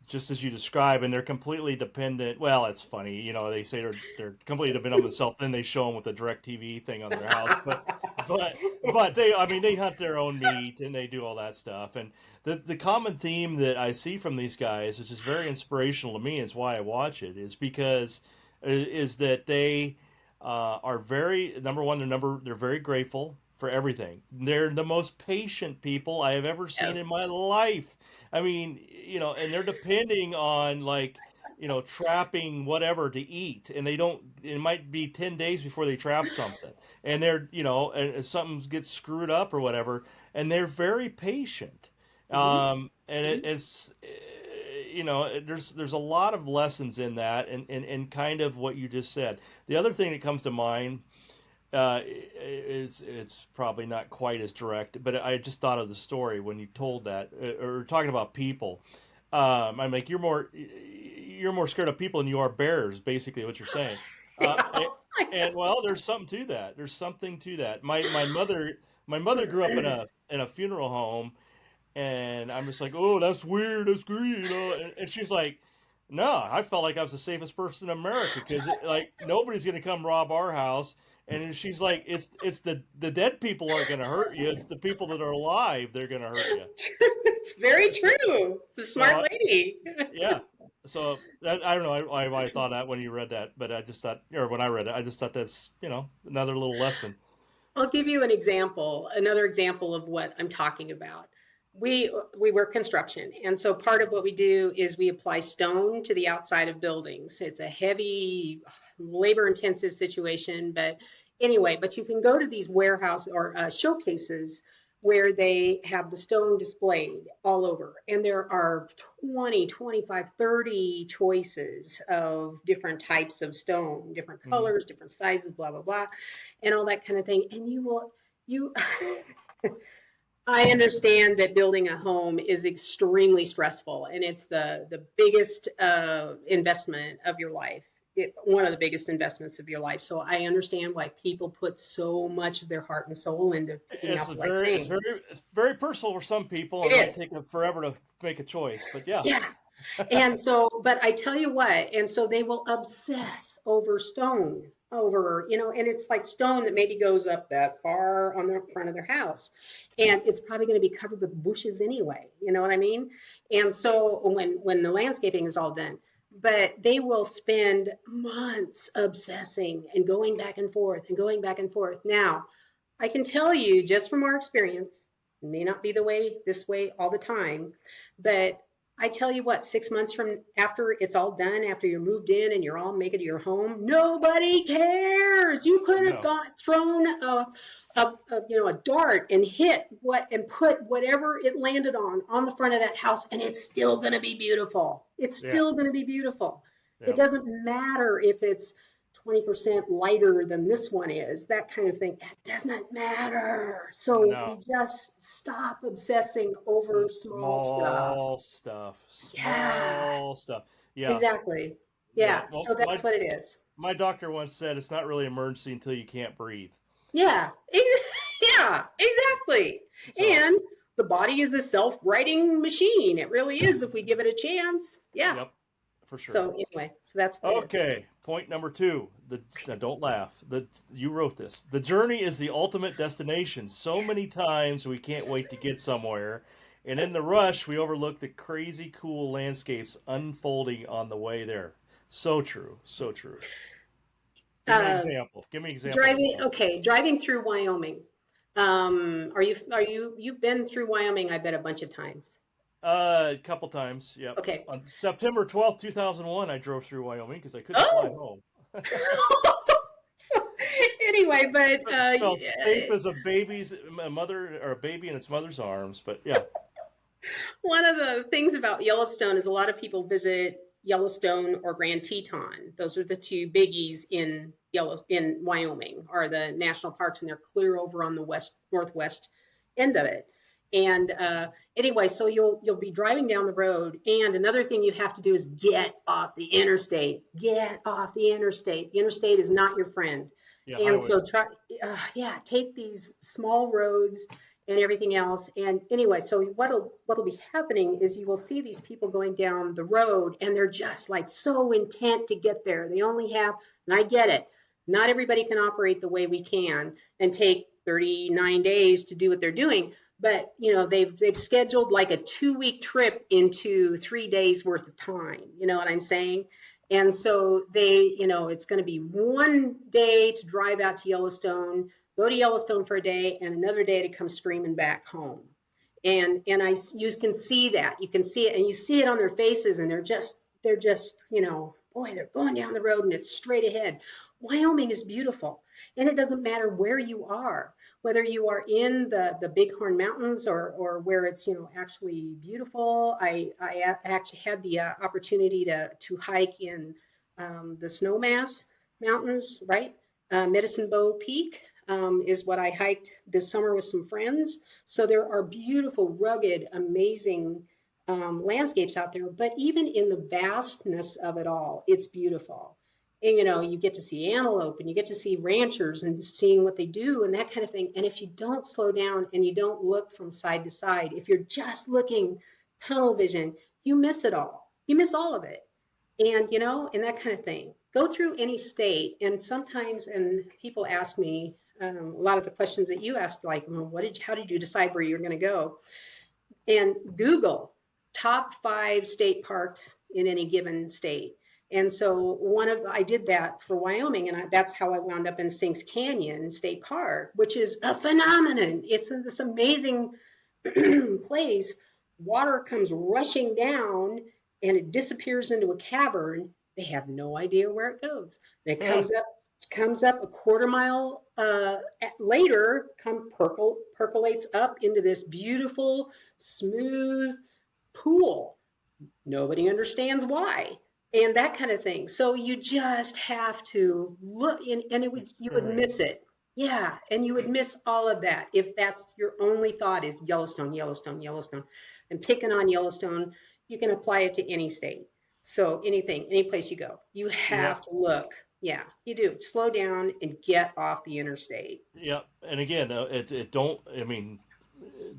just as you describe, and they're completely dependent. Well, it's funny, they say they're completely dependent on themselves. Then they show them with the direct TV thing on their house, but they, I mean, they hunt their own meat and they do all that stuff. And the common theme that I see from these guys, which is very inspirational to me, and it's why I watch it, is that they are very, number one, they're very grateful for everything. They're the most patient people I have ever yeah. seen in my life. I mean, and they're depending on, like, trapping whatever to eat, and they don't. It might be 10 days before they trap something, and and something gets screwed up or whatever, and they're very patient. Hmm. And it's there's a lot of lessons in that, and kind of what you just said. The other thing that comes to mind, it's probably not quite as direct, but I just thought of the story when you told that, or talking about people. I'm like, you're more scared of people than you are bears, basically what you're saying. Uh, and, and well, there's something to that. There's something to that. My mother grew up in a funeral home, and I'm just like, oh, that's weird, that's green, and she's like, no, I felt like I was the safest person in America because, like, nobody's gonna come rob our house. And then she's like, it's the dead people aren't gonna hurt you. It's the people that are alive they're gonna hurt you. It's very So, true. It's a smart so lady. yeah. So I don't know why I thought that when you read that, but I just thought, or when I read it, I just thought that's another little lesson. I'll give you another example of what I'm talking about. We work construction, and so part of what we do is we apply stone to the outside of buildings. It's a heavy, labor-intensive situation, but anyway, but you can go to these warehouse or showcases where they have the stone displayed all over, and there are 20, 25, 30 choices of different types of stone, different Hmm. colors, different sizes, blah blah blah, and all that kind of thing. And you I understand that building a home is extremely stressful, and it's the biggest investment of your life. One of the biggest investments of your life. So I understand why people put so much of their heart and soul into picking It's out a the right very it's thing. very it's very personal for some people, It and it might is. take them forever to make a choice. But yeah. Yeah. And so, but I tell you what, and so they will obsess over stone, and it's like stone that maybe goes up that far on the front of their house. And it's probably going to be covered with bushes anyway, you know what I mean? And so when the landscaping is all done, but they will spend months obsessing and going back and forth and going back and forth. Now, I can tell you just from our experience, it may not be this way all the time, but I tell you what, 6 months from after it's all done, after you're moved in and you're all making it your home, nobody cares. You could have No. got thrown a dart and hit and put whatever it landed on the front of that house, and it's still going to be beautiful. It's Yeah. still going to be beautiful. It Yeah. doesn't matter if it's 20% lighter than this one is, that kind of thing. It doesn't matter. So No. we just stop obsessing The over small stuff. small stuff. Yeah, Small stuff. Yeah. exactly. Yeah. Yeah, Well, so my that's what it is. my doctor once said it's not really emergency until you can't breathe. Yeah, yeah, exactly. So And the body is a self-writing machine. It really is if we give it a chance. Yeah. Yep, for sure. So anyway, so that's what it is. Okay, point number two. Now don't laugh. You wrote this. The journey is the ultimate destination. So many times we can't wait to get somewhere, and in the rush we overlook the crazy cool landscapes unfolding on the way there. So true. So true. Give me an Uh, example. Give me an example of driving, stuff. okay, driving through Wyoming. You've been through Wyoming, I bet, a bunch of times. A couple times. Yep. Okay. On September 12th, 2001, I drove through Wyoming because I couldn't fly Oh, home. so anyway, but It felt safe as a baby's a mother or a baby in its mother's arms. But yeah, one of the things about Yellowstone is a lot of people visit Yellowstone or Grand Teton. Those are the two biggies in Wyoming, are the national parks, and they're clear over on the northwest end of it. And anyway, so you'll be driving down the road, and another thing you have to do is get off the interstate. Get off the interstate. The interstate is not your friend. yeah, And so highways. yeah, take these small roads and everything else. And anyway, so what'll be happening is you will see these people going down the road, and they're just like so intent to get there. They only have, and I get it, not everybody can operate the way we can and take 39 days to do what they're doing. But they've scheduled like a 2 week trip into 3 days worth of time. You know what I'm saying? And so it's going to be one day to drive out to Yellowstone, go to Yellowstone for a day, and another day to come screaming back home. And you can see that, you can see it, and you see it on their faces, and they're just boy, they're going down the road and it's straight ahead. Wyoming is beautiful, and it doesn't matter where you are, whether you are in the Bighorn Mountains or where it's actually beautiful. I actually had the opportunity to hike in the Snowmass Mountains, right? Medicine Bow Peak is what I hiked this summer with some friends. So there are beautiful, rugged, amazing landscapes out there. But even in the vastness of it all, it's beautiful. And you get to see antelope, and you get to see ranchers and seeing what they do and that kind of thing. And if you don't slow down and you don't look from side to side, if you're just looking tunnel vision, you miss it all. You miss all of it. And that kind of thing. Go through any state, and sometimes, and people ask me a lot of the questions that you asked, like, well, how did you decide where you're going to go? And Google top 5 state parks in any given state. And so I did that for Wyoming, and that's how I wound up in Sinks Canyon State Park, which is a phenomenon. It's this amazing place. Water comes rushing down, and it disappears into a cavern. They have no idea where it goes. And it comes up a quarter mile later, percolates up into this beautiful, smooth pool. Nobody understands why, and that kind of thing. So you just have to look, and you would miss Experience. it. Yeah, and you would miss all of that if that's your only thought is Yellowstone, Yellowstone, Yellowstone. And picking on Yellowstone, you can apply it to any state. So anything, any place you go, you Yep. have to look. Yeah, you do. Slow down and get off the interstate. Yep. And again, it don't. I mean,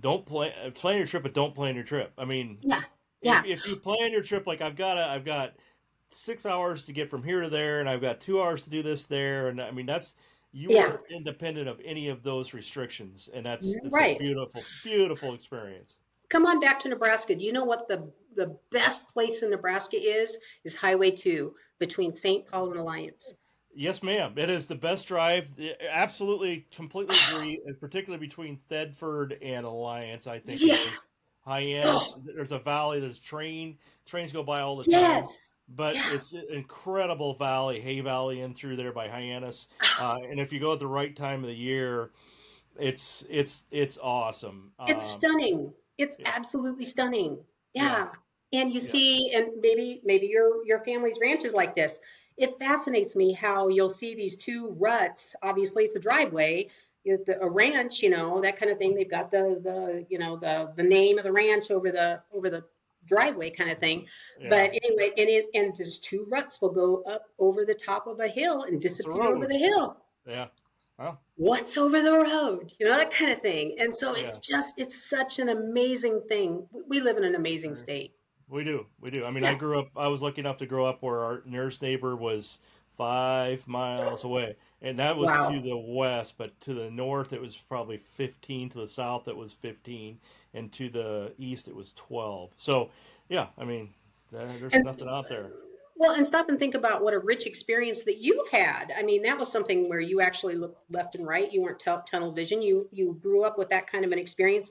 don't plan your trip, but don't plan your trip. I mean, Yeah, if yeah, if you plan your trip like I've got 6 hours to get from here to there, and I've got 2 hours to do this there, and I mean that's you yeah. are independent of any of those restrictions, and that's a Right. beautiful, beautiful experience. Come on back to Nebraska. Do you know what the best place in Nebraska is? Is Highway 2 between St. Paul and Alliance. Yes, ma'am. It is the best drive. Absolutely, completely agree. And particularly between Thedford and Alliance, I think it Yeah. is. Hyannis. Oh, There's a valley. There's trains go by all the time, yes. but Yeah. it's an incredible valley, Hay Valley, in through there by Hyannis. And if you go at the right time of the year, it's awesome. It's stunning. It's Yeah, absolutely stunning. yeah, Yeah. And you yeah, see, and maybe your family's ranch is like this. It fascinates me how you'll see these two ruts. Obviously, it's a driveway. A ranch, that kind of thing. They've got the name of the ranch over the driveway kind of thing. yeah. But anyway, and there's two ruts will go up over the top of a hill and It's a disappear over road. the hill. Yeah, Well, What's over the road? That kind of thing. And so yeah. it's such an amazing thing. We live in an amazing state. We do. We do. I mean, Yeah. I was lucky enough to grow up where our nearest neighbor was 5 miles away. And that was to Wow. the west, but to the north, it was probably 15. To the south, it was 15. And to the east, it was 12. So, yeah, I mean, there's And nothing out there. well, and stop and think about what a rich experience that you've had. I mean, that was something where you actually looked left and right. You weren't tunnel vision. You grew up with that kind of an experience.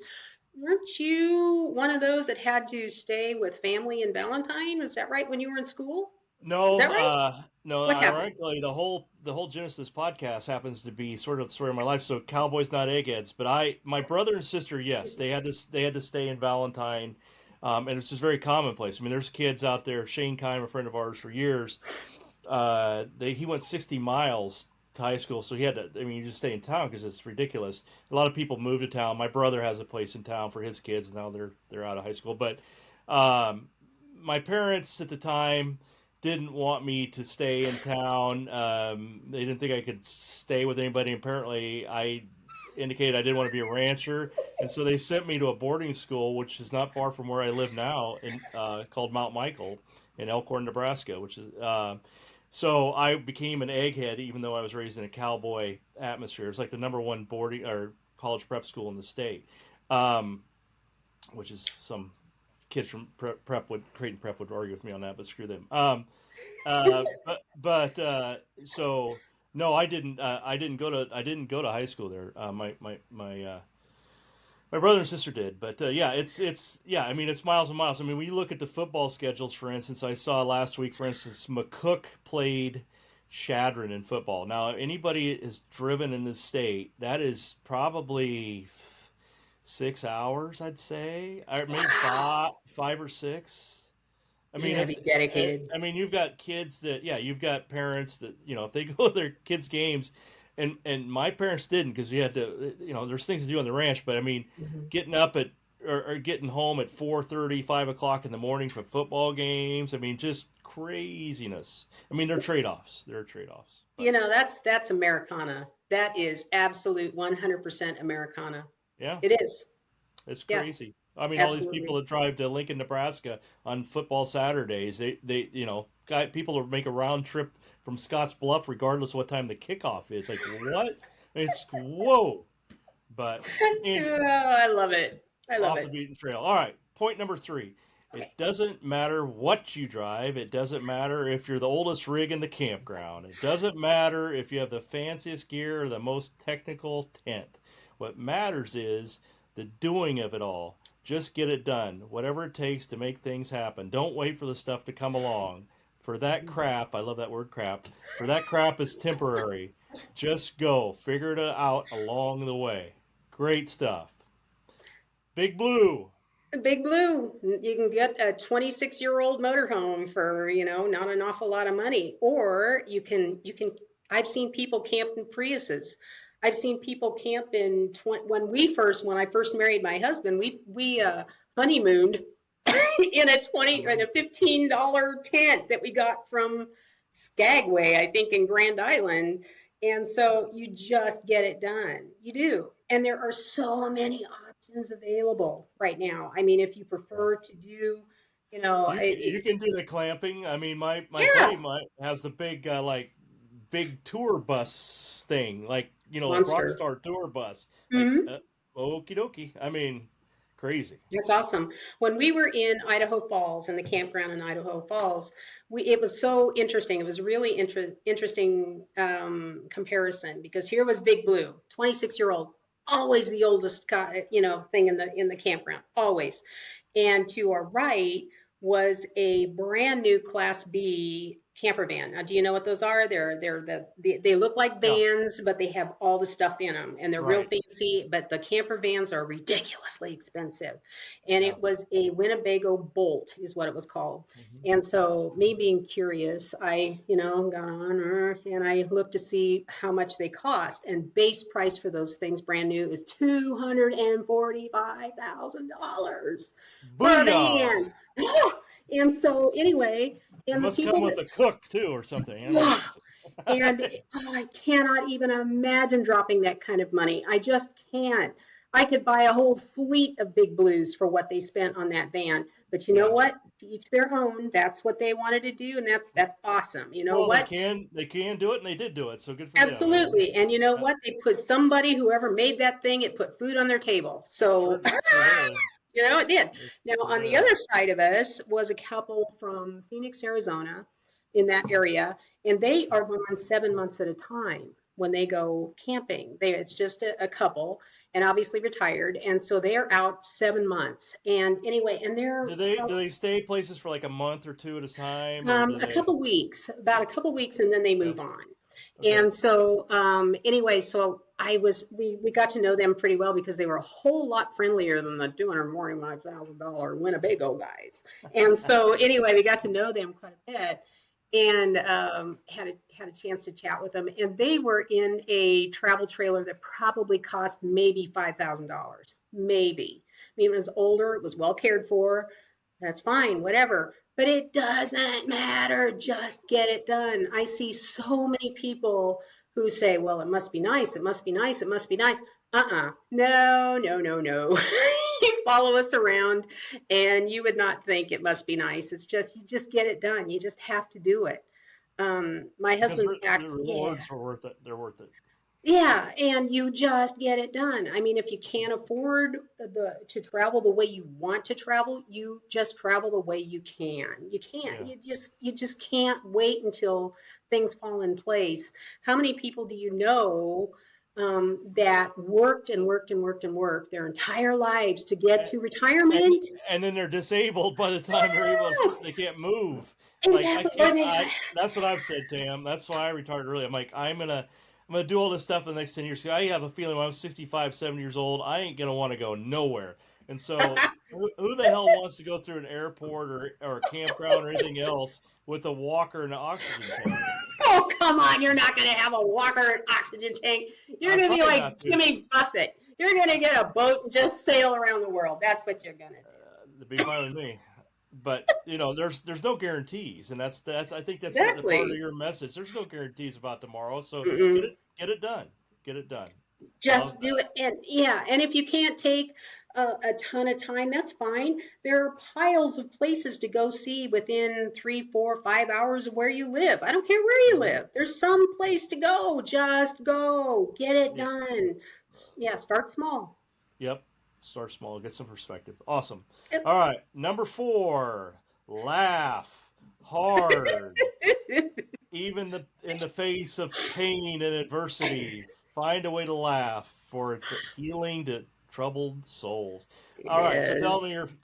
Weren't you one of those that had to stay with family in Valentine? Was that right when you were in school? Is No, that right? no. What happened? Ironically, the whole Genesis podcast happens to be sort of the story of my life. So cowboys, not eggheads. But my brother and sister, yes, they had to stay in Valentine, and it's just very commonplace. I mean, there's kids out there. Shane Kime, a friend of ours for years, he went 60 miles to high school, so he had to. I mean, you just stay in town because it's ridiculous. A lot of people move to town. My brother has a place in town for his kids. Now they're out of high school, but my parents at the time didn't want me to stay in town. They didn't think I could stay with anybody. Apparently, I indicated I didn't want to be a rancher, and so they sent me to a boarding school, which is not far from where I live now, called Mount Michael in Elkhorn, Nebraska, which is. So I became an egghead, even though I was raised in a cowboy atmosphere. It's like the number one boarding or college prep school in the state, um, which is some kids from Creighton Prep would argue with me on that, but screw them. So no, I didn't go to high school there. My brother and sister did, but yeah, it's yeah. I mean, it's miles and miles. I mean, when you look at the football schedules, for instance, I saw last week, for instance, McCook played Shadron in football. Now, anybody is driven in this state, that is probably 6 hours, I'd say, or maybe Wow. five or six. I You mean, gotta it's. be dedicated. I mean, you've got kids that, yeah, you've got parents that, if they go to their kids' games, and my parents didn't because you had to, there's things to do on the ranch, but I mean, Mhm. getting up at or getting home at 4:30, 5 o'clock in the morning for football games. I mean, just craziness. I mean, they're trade offs. There are trade offs, but That's Americana. That is absolute 100% Americana. yeah, It is. it's Yeah, crazy. I mean, all these people absolutely. that drive to Lincoln, Nebraska on football Saturdays, people are make a round trip from Scotts Bluff, regardless of what time the kickoff is. Like what? It's whoa. But Oh, anyway, I love it. I love off the it. beaten trail. All right, point number three. Okay. It doesn't matter what you drive. It doesn't matter if you're the oldest rig in the campground. It doesn't matter if you have the fanciest gear or the most technical tent. What matters is the doing of it all. Just get it done, whatever it takes to make things happen. Don't wait for the stuff to come along. For that crap, I love that word crap. For that crap is temporary. Just go. Figure it out along the way. Great stuff. Big Blue. Big Blue, you can get a 26-year-old motorhome for, not an awful lot of money. Or I've seen people camp in Priuses. I've seen people camp in, when I first married my husband, we honeymooned in a $15 tent that we got from Skagway, I think in Grand Island. And so you just get it done. You do. And there are so many options available right now. I mean, if you Yeah. prefer to do, you know, You can do the clamping. I mean, my buddy yeah, has the big big tour bus thing, like monster. Rockstar tour bus. Like Hmm. okie dokie. I mean, crazy. That's awesome. When we were in Idaho Falls, in the campground in Idaho Falls, it was so interesting. It was really interesting comparison because here was Big Blue, 26-year-old, always the oldest guy, thing in the campground, always. And to our right was a brand new Class B camper van. Now, do you know what those are? They look like Yeah. vans, but they have all the stuff in them, and they're real Right. fancy. But the camper vans are ridiculously expensive, and Yeah. it was a Winnebago Bolt, is what it was called. Hmm. And so, me being curious, I got on and I looked to see how much they cost. And base price for those things, brand new, is $245,000 for a Booyah! van. And so anyway, It and the must come people with that a cook too, or something. I don't know. And I cannot even imagine dropping that kind of money. I just can't. I could buy a whole fleet of Big Blues for what they spent on that van. But you know Yeah. what? To each their own. That's what they wanted to do, and that's awesome. You know Well, what? they can do it, and they did do it. So good for them. Absolutely. And you know Uh, what? They put somebody, whoever made that thing, it put food on their table. So, sure did. it did. Now, Sure on the did. other side of us was a couple from Phoenix, Arizona, in that area, and they are gone 7 months at a time when they go camping. It's just a couple, and obviously retired, and so they are out 7 months. And anyway, and they're Do they stay places for like a month or two at a time, or do a they? couple weeks, about a couple weeks, and then they Okay. move on. Okay. And so, anyway, so we got to know them pretty well because they were a whole lot friendlier than the $245,000 Winnebago guys. And so, anyway, we got to know them quite a bit, and had a chance to chat with them. And they were in a travel trailer that probably cost maybe $5,000, maybe. I mean, it was older, it was well cared for. That's fine, whatever. But it doesn't matter. Just get it done. I see so many people who say, well, it must be nice. It must be nice. It must be nice. No, no, no, no. You follow us around and you would not think it must be nice. It's just, you just get it done. You just have to do it. My Because husband's the acts, yeah. rewards are worth it. They're worth it. Yeah, and you just get it done. I mean, if you can't afford to travel the way you want to travel, you just travel the way you can. You can't. Yeah. You just can't wait until things fall in place. How many people do you know that worked and worked and worked and worked their entire lives to get And, to and retirement? and then they're disabled by the time they're able. They Yes, can't move. Like I exactly. Or can't. they, I. That's what I've said, Tam. That's why I retired early. I'm like, I'm gonna do all this stuff in the next 10 years. I have a feeling when I'm 65, 70 years old, I ain't gonna want to go nowhere. And so, who the hell wants to go through an airport or a campground or anything else with a walker and an oxygen tank? oh, come on. You're not going to have a walker and oxygen tank. You're I'm going to be trying like not to. Jimmy Buffett. You're going to get a boat and just sail around the world. That's what you're going to do. To be fine with me. But there's no guarantees, and that's I think that's what the part of Exactly. your message. There's no guarantees about tomorrow, so Mm-mm. get it done, get it done. How's Just do it. And yeah, and if you can't take a ton of time, that's fine. There are piles of places to go see within 3, 4, 5 hours of where you live. I don't care where you that? live. There's some place to go. Just go. Get it Yeah. done. Yeah, start small. Yep. Start small, get some perspective. Awesome. Yep. All right, number 4, laugh hard, even in the face of pain and adversity. Find a way to laugh, for it's healing to troubled souls. It All right, so is.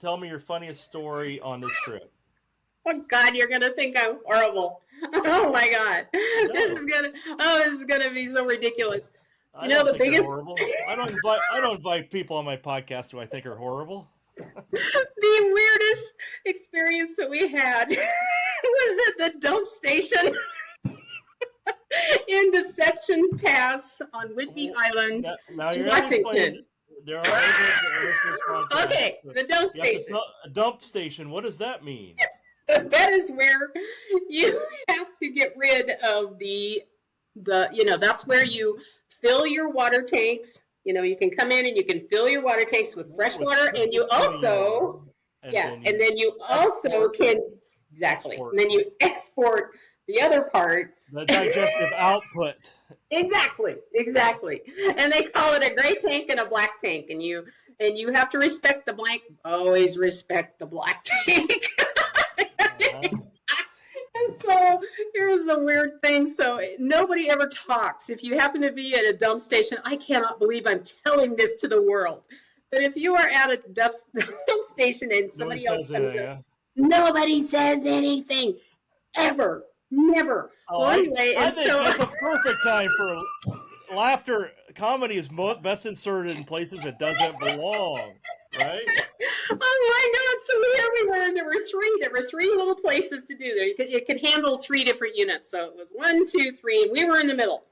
tell me your funniest story on this trip. Oh God, you're gonna think I'm horrible. Oh my God, No, this is gonna be so ridiculous. You I know don't the think you're biggest, horrible. I don't invite people on my podcast who I think are horrible. the weirdest experience that we had was at the dump station in Deception Pass on Whidbey Island Now in you're gonna have to explain. Washington. There are listeners that listen to this podcast. Okay, the dump You have to station. a dump station. What does that mean? That is where you have to get rid of that's where you fill your water tanks. You can come in and you can fill your water tanks with fresh With water, and you clean water, also, and yeah, then and you then you also export can, exactly, export and then you export the other part. the digestive output. Exactly, exactly. And they call it a gray tank and a black tank, and you have to respect the blank. Always respect the black tank. Uh-huh. And so here's the weird thing. So nobody ever talks. If you happen to be at a dump station, I cannot believe I'm telling this to the world. But if you are at a dump station and Nobody somebody else says comes anything. up, Huh? nobody says anything ever. Never. Oh, Well, anyway, I and think so that's a perfect time for laughter. Comedy is best inserted in places it doesn't belong. Right? oh my God! So here we were, and there were three little places to do there. It could handle three different units, so it was 1, 2, 3, and we were in the middle.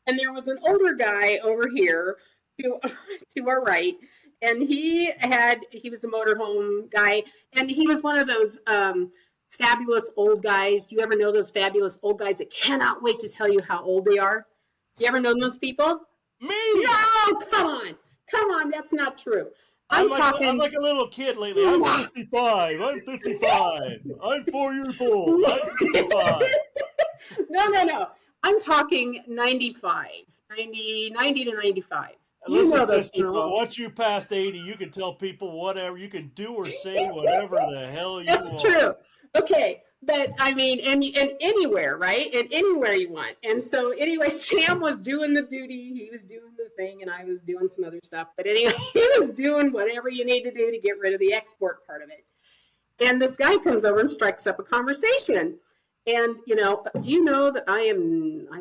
And there was an older guy over here to to our right, and he was a motorhome guy, and he was one of those. fabulous old guys. Do you ever know those fabulous old guys that cannot wait to tell you how old they are? You ever known those people? Me. No, come on, that's not true. I'm I'm talking. like a little kid lately. I'm 55. I'm 55. I'm 4 years old. I'm 55. No. I'm talking 95, 90 to 95. You Listen, know those sister, people. once you passed 80, you can tell people whatever. You can do or say whatever the hell you That's want. true. Okay, but I mean, and anywhere, right? And anywhere you want. And so, anyway, Sam was doing the duty. He was doing the thing, and I was doing some other stuff. But anyway, he was doing whatever you need to do to get rid of the export part of it. And this guy comes over and strikes up a conversation. And, do you know that I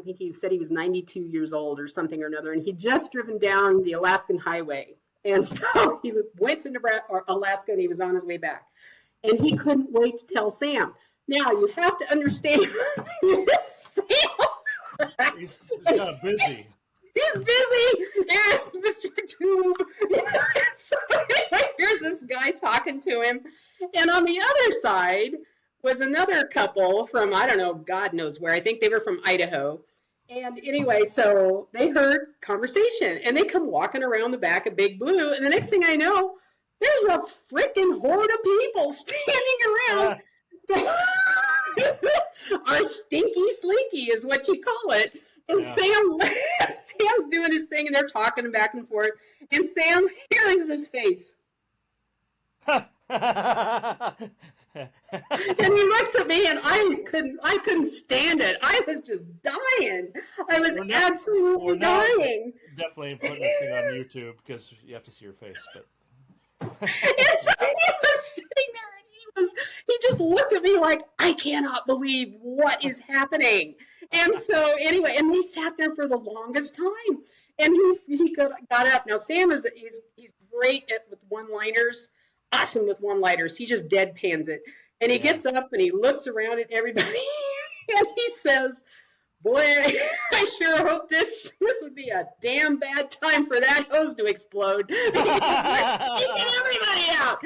think he said he was 92 years old or something or another, and he'd just driven down the Alaskan highway. And so he went to Nebraska or Alaska and he was on his way back. And he couldn't wait to tell Sam. Now, you have to understand, Sam, He's kind of busy. he's busy. Yes, Mr. Tube. So here's this guy talking to him. And on the other side was another couple from, I don't know, God knows where. I think they were from Idaho. And anyway, so they heard conversation and they come walking around the back of Big Blue. And the next thing I know, there's a freaking horde of people standing around. Our stinky slinky is what you call it. And Sam's doing his thing and they're talking back and forth. And Sam, here is his face. And he looks at me and I couldn't stand it. I was just dying. I was absolutely dying. Definitely putting this thing on YouTube because you have to see your face. But and so he was sitting there and he just looked at me like, I cannot believe what is happening. And so anyway, and we sat there for the longest time. And he got up. Now Sam he's great with one-liners, awesome with one-liners. He just deadpans it. And he gets up and he looks around at everybody and he says, boy, I sure hope this would be a damn bad time for that hose to explode. Taking everybody out.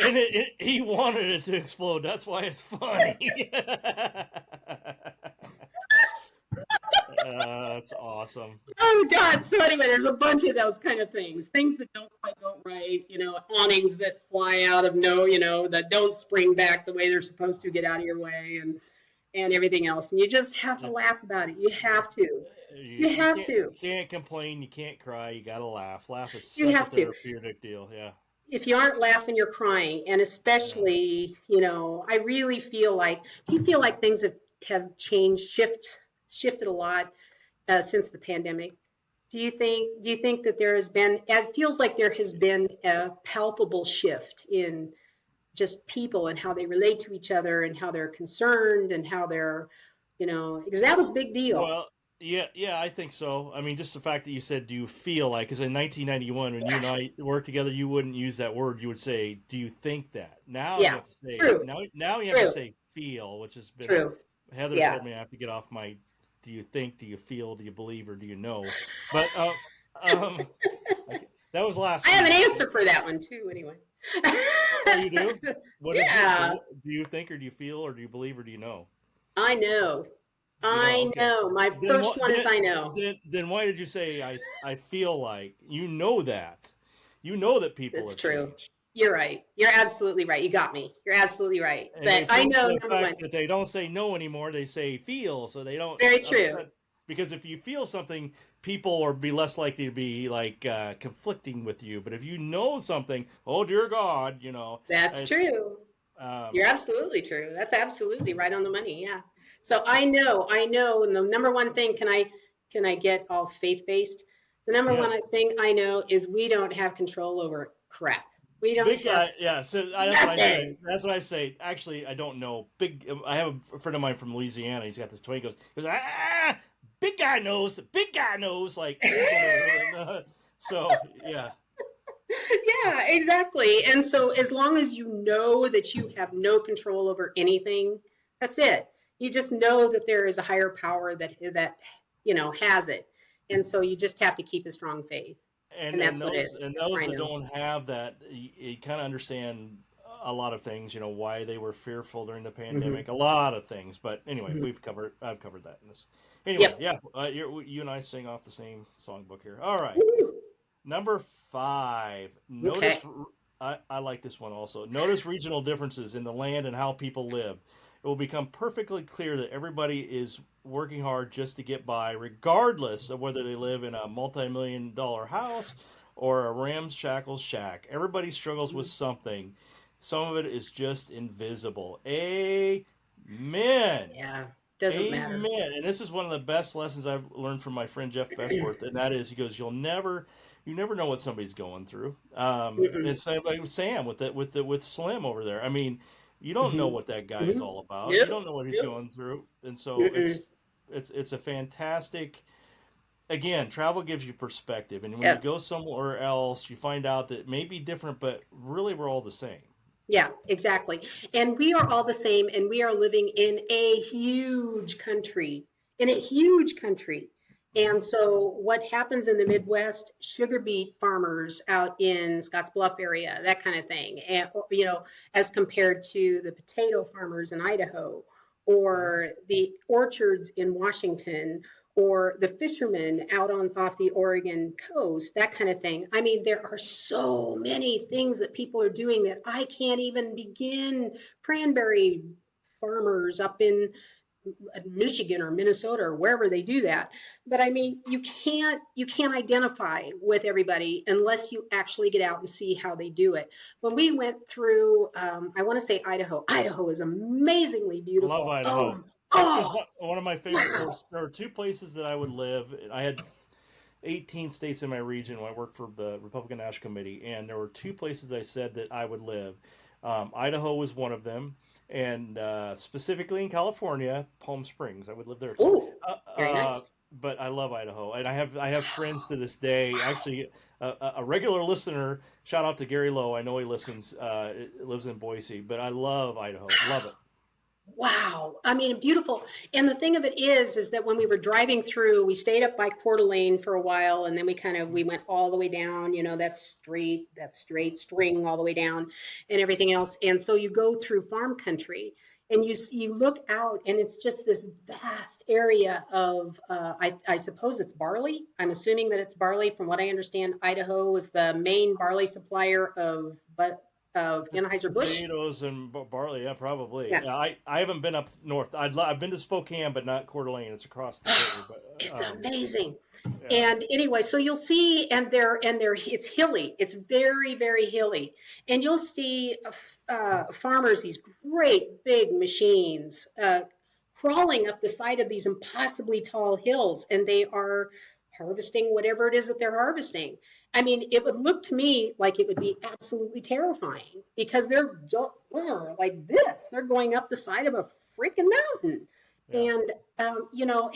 And he wanted it to explode. That's why it's funny. That's awesome. Oh God! So anyway, there's a bunch of those kind of things that don't quite go right. Awnings that fly out of that don't spring back the way they're supposed to, get out of your way, and everything else. And you just have to laugh about it. You have to. You have to. You can't complain. You can't cry. You got to laugh. Laugh is such a therapeutic deal. Yeah. If you aren't laughing, you're crying. And especially, I really feel like, do you feel like things have changed, shifted a lot since the pandemic? Do you think that there has been, it feels like there has been a palpable shift in just people and how they relate to each other and how they're concerned and how they're, because that was a big deal. Well, yeah, I think so. I mean, just the fact that you said, do you feel like, because in 1991, when you and I worked together, you wouldn't use that word. You would say, do you think that? Now you have to say, now you have to say feel, which has been, true. Heather told me I have to get off my, do you think, do you feel, do you believe, or do you know? But that was last I have week. an answer for that one too, anyway. Oh, you do? What is it? Do you think, or do you feel, or do you believe, or do you know? I know. I know. My first one is I know. Then why did you say I feel like? You know that. You know that people That's have true. changed. You're right. You're absolutely right. You got me. You're absolutely right. And but I know the fact that they don't say no anymore, they say feel, so they don't. Very true. Because if you feel something, people will be less likely to be like conflicting with you. But if you know something, oh dear God, That's true. You're absolutely true. That's absolutely right on the money. Yeah. So I know, and the number one thing, can I get all faith-based? The number one thing I know is we don't have control over crap. We don't big have guy, yeah. So that's what I say. That's what I say. Actually, I don't know. I have a friend of mine from Louisiana. He's got this toy. He goes, big guy knows. Big guy knows. Like, so yeah. Yeah, exactly. And so as long as you know that you have no control over anything, that's it. You just know that there is a higher power that has it. And so you just have to keep a strong faith. And that's what it is. And those that don't have that, you kind of understand a lot of things, why they were fearful during the Hmm. pandemic, a lot of things. But anyway, Hmm. I've covered that in this. Anyway, Yep. yeah, you and I sing off the same songbook here. All right, Woo. number five. Okay. I like this one also. Notice regional differences in the land and how people live. It will become perfectly clear that everybody is working hard just to get by, regardless of whether they live in a multi-million-dollar house or a ramshackle shack. Everybody struggles with something. Some of it is just invisible. Amen. Yeah. Doesn't matter. Amen. And this is one of the best lessons I've learned from my friend Jeff Bestworth, and that is, he goes, you never know what somebody's going through. And Mm-mm. it's like with Sam with Slim over there. I mean, you don't know Hmm. what that guy is Hmm. all about. You Yep. don't know what he's Yep. going through, and so Mm-mm. it's a fantastic. Again, travel gives you perspective, and when you Yep. go somewhere else, you find out that it may be different, but really we're all the same. Yeah, exactly. And we are all the same, and we are living in a huge country, in a huge country. Hmm. And so, what happens in the Midwest, sugar beet farmers out in Scotts Bluff area, that kind of thing, and as compared to the potato farmers in Idaho, Hmm. or the orchards in Washington, or the fishermen out on off the Oregon coast, that kind of thing. I mean, there are so many things that people are doing that I can't even begin. Cranberry farmers up in Michigan or Minnesota or wherever they do that. But I mean, you can't identify with everybody unless you actually get out and see how they do it. When we went through, I want to say Idaho. Idaho is amazingly Love beautiful. Idaho. Oh, It was oh, one of my favorite. wow. There are two places that I would live. I had 18 states in my region when I worked for the Republican National Committee, and there were two places I said that I would live. Idaho was one of them, and specifically in California, Palm Springs. I would live there too. Oh, Uh, very uh, nice. but I love Idaho, and I have friends to this day. Wow. Actually, a regular listener. Shout out to Gary Lowe. I know he listens. Lives in Boise, but I love Idaho. Love it. Wow. I mean, beautiful. And the thing of it is that when we were driving through, we stayed up by Coeur d'Alene for a while, and then we went all the way down, that straight string all the way down and everything else. And so you go through farm country and you look out and it's just this vast area of, I suppose it's barley. I'm assuming that it's barley. From what I understand, Idaho is the main barley supplier of Anheuser-Busch. Potatoes and barley, yeah, probably. Yeah. Yeah, I haven't been up north. I've been to Spokane, but not Coeur d'Alene. It's across the river. But It's amazing. yeah, And anyway, so you'll see, and they're it's hilly. It's very, very hilly, and you'll see farmers, these great big machines crawling up the side of these impossibly tall hills, and they are harvesting whatever it is that they're harvesting. I mean, it would look to me like it would be absolutely terrifying because they're like this. They're going up the side of a freaking mountain, yeah. and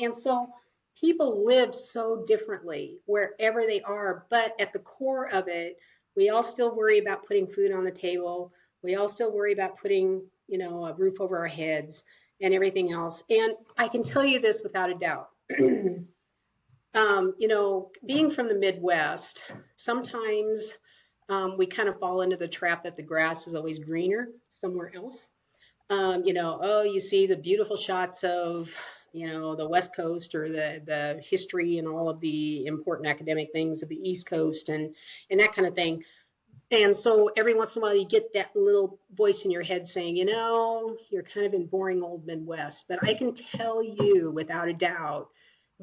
and so people live so differently wherever they are, but at the core of it, we all still worry about putting food on the table. We all still worry about putting, a roof over our heads and everything else. And I can tell you this without a doubt. Being from the Midwest, sometimes we kind of fall into the trap that the grass is always greener somewhere else. Oh, you see the beautiful shots of, the West Coast or the history and all of the important academic things of the East Coast and that kind of thing. And so every once in a while you get that little voice in your head saying, you're kind of in boring old Midwest. But I can tell you without a doubt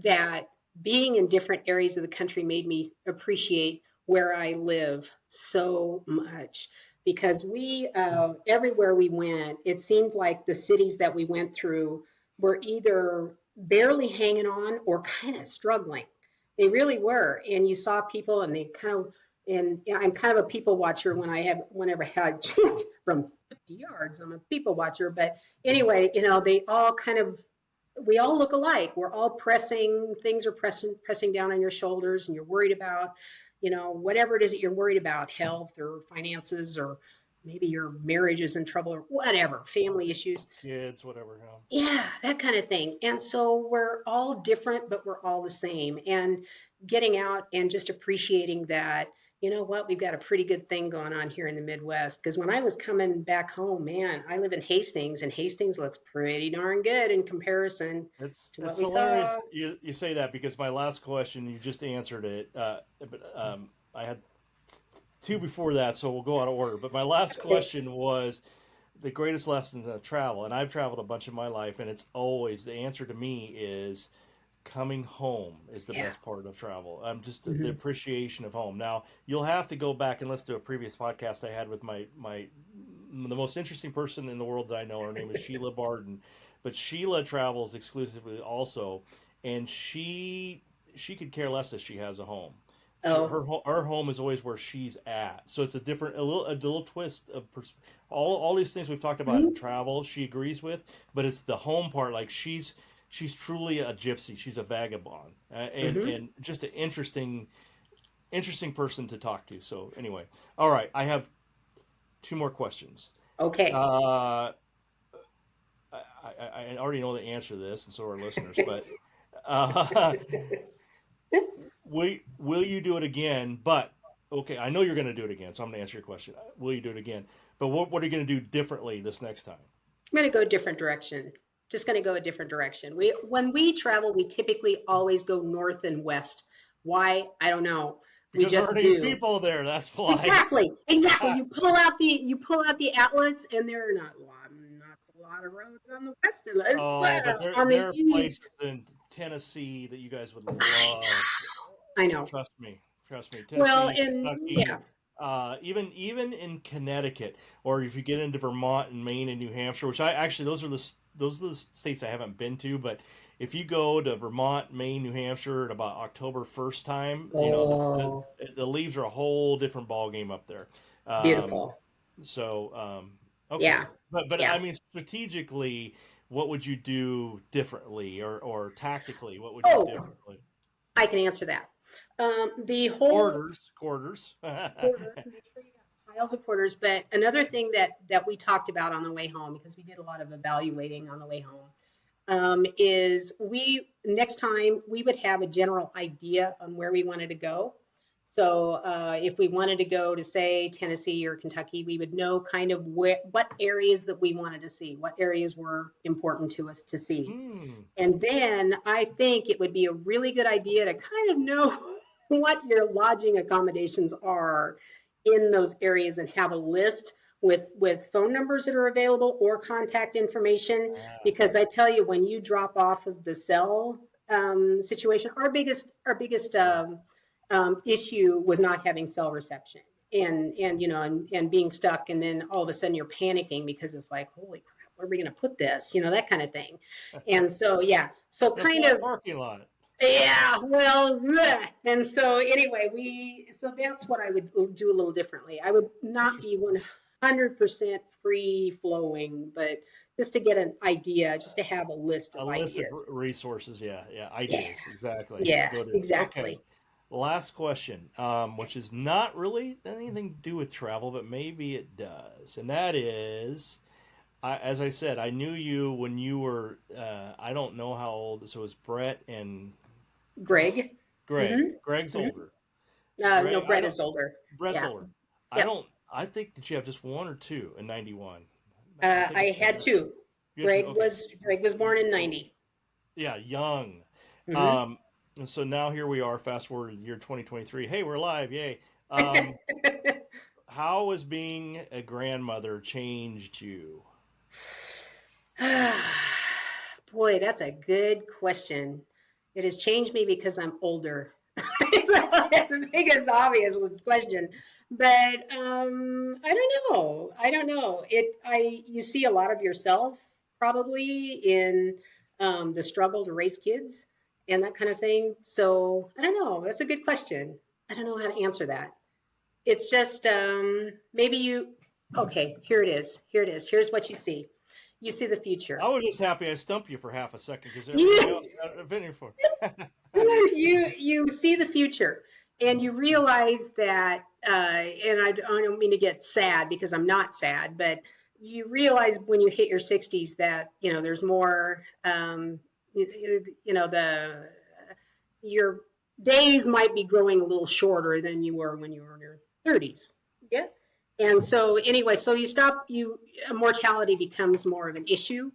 that being in different areas of the country made me appreciate where I live so much because everywhere we went, it seemed like the cities that we went through were either barely hanging on or kind of struggling. They really were. And you saw people and they kind of, and I'm kind of a people watcher whenever I had from 50 yards, I'm a people watcher. But anyway, they all kind of, we all look alike. We're all things are pressing down on your shoulders and you're worried about, whatever it is that you're worried about, health or finances, or maybe your marriage is in trouble or whatever, family issues. Kids, whatever. Yeah, that kind of thing. And so we're all different, but we're all the same. And getting out and just appreciating that. you know what? We've got a pretty good thing going on here in the Midwest. Because when I was coming back home, man, I live in Hastings, and Hastings looks pretty darn good in comparison to what It's we hilarious saw. you say that because my last question you just answered it. But I had two before that, so we'll go out of order. But my last Okay. question was the greatest lessons of travel, and I've traveled a bunch in my life, and it's always the answer to me is coming home is the Yeah. best part of travel. Just the Hmm. appreciation of home. Now you'll have to go back and listen to a previous podcast I had with my the most interesting person in the world that I know. Her name is Sheila Barden, but Sheila travels exclusively also, and she could care less if she has a home. Oh, Her home is always where she's at, so it's a little twist of all these things we've talked about in mhm. travel. She agrees with, but it's the home part. Like she's truly a gypsy. She's a vagabond, Hmm. and just an interesting person to talk to. So anyway, all right, I have two more questions. Okay. Uh, I already know the answer to this, and so are listeners. But uh, will you do it again? But okay, I know you're going to do it again, so I'm going to answer your question. Will you do it again? But what are you going to do differently this next time? I'm going to go a different direction. Just going to go a different direction. When we travel, we typically always go north and west. Why? I don't know. We Because there just aren't any do. people there. That's why. Exactly. Exactly. You pull out the atlas, and there are not a lot of roads on the west and Oh, but on the there are places east. in Tennessee that you guys would love. I know. Trust me, trust me. Well, Tennessee, and yeah. Kentucky, even in Connecticut, or if you get into Vermont and Maine and New Hampshire, which I actually those are the states I haven't been to. But if you go to Vermont, Maine, New Hampshire at about October 1st time, you know Oh, the leaves are a whole different ball game up there. Um, beautiful. so okay, Yeah. but I Yeah. mean strategically, what would you do differently, or tactically, what would you do Oh, differently? I can answer that. The whole Quarters. quarter, make sure you got piles of quarters. But another thing that we talked about on the way home, because we did a lot of evaluating on the way home, is we next time we would have a general idea on where we wanted to go. So if we wanted to go to say Tennessee or Kentucky, we would know kind of what areas that we wanted to see, what areas were important to us to see. Hmm. And then I think it would be a really good idea to kind of know what your lodging accommodations are in those areas and have a list with phone numbers that are available or contact information. Ah, Because I tell you, when you drop off of the cell situation, our biggest yeah. issue was not having cell reception. And being stuck, and then all of a sudden you're panicking because it's like, holy crap, where are we going to put this, that kind of thing. And so, yeah, so No kind flat of, parking lot. yeah, well, bleh. And so anyway, so that's what I would do a little differently. I would not be Interesting. 100% free flowing, but just to get an idea, just to have a list A of list of ideas. resources. Yeah, yeah. Yeah, Ideas. Exactly. yeah, Go to. Okay. exactly. Last question, which is not really anything to do with travel, but maybe it does, and that is, as I said, I knew you when you were, I don't know how old, so it was Brett and Greg. Greg. Hmm. Greg's Hmm. older. No, Greg, I Brett don't. is older. Brett's Yeah. older. I Yep. don't. I think that you have just one or two in '91. I think I it's had two. you have two. Greg Okay. was Greg was born in 90. Yeah, young. Hmm. Um, and so now here we are. Fast forward to the year 2023. Hey, we're live! Yay! Um, how has being a grandmother changed you? Boy, that's a good question. It has changed me because I'm older. It's the biggest obvious question. But I don't know. I don't know. You see a lot of yourself probably in the struggle to raise kids and that kind of thing. So I don't know. That's a good question. I don't know how to answer that. It's just maybe you. Okay, here it is. Here it is. Here's what you see. You see the I future. was just happy I stumped you for half a second because everything else You I've been here for. you see the future, and you realize that. And I don't mean to get sad because I'm not sad, but you realize when you hit your 60s that there's more. The you're days might be growing a little shorter than you were when you were in your 30s. Yeah. And so anyway, so you stop you mortality becomes more of an issue.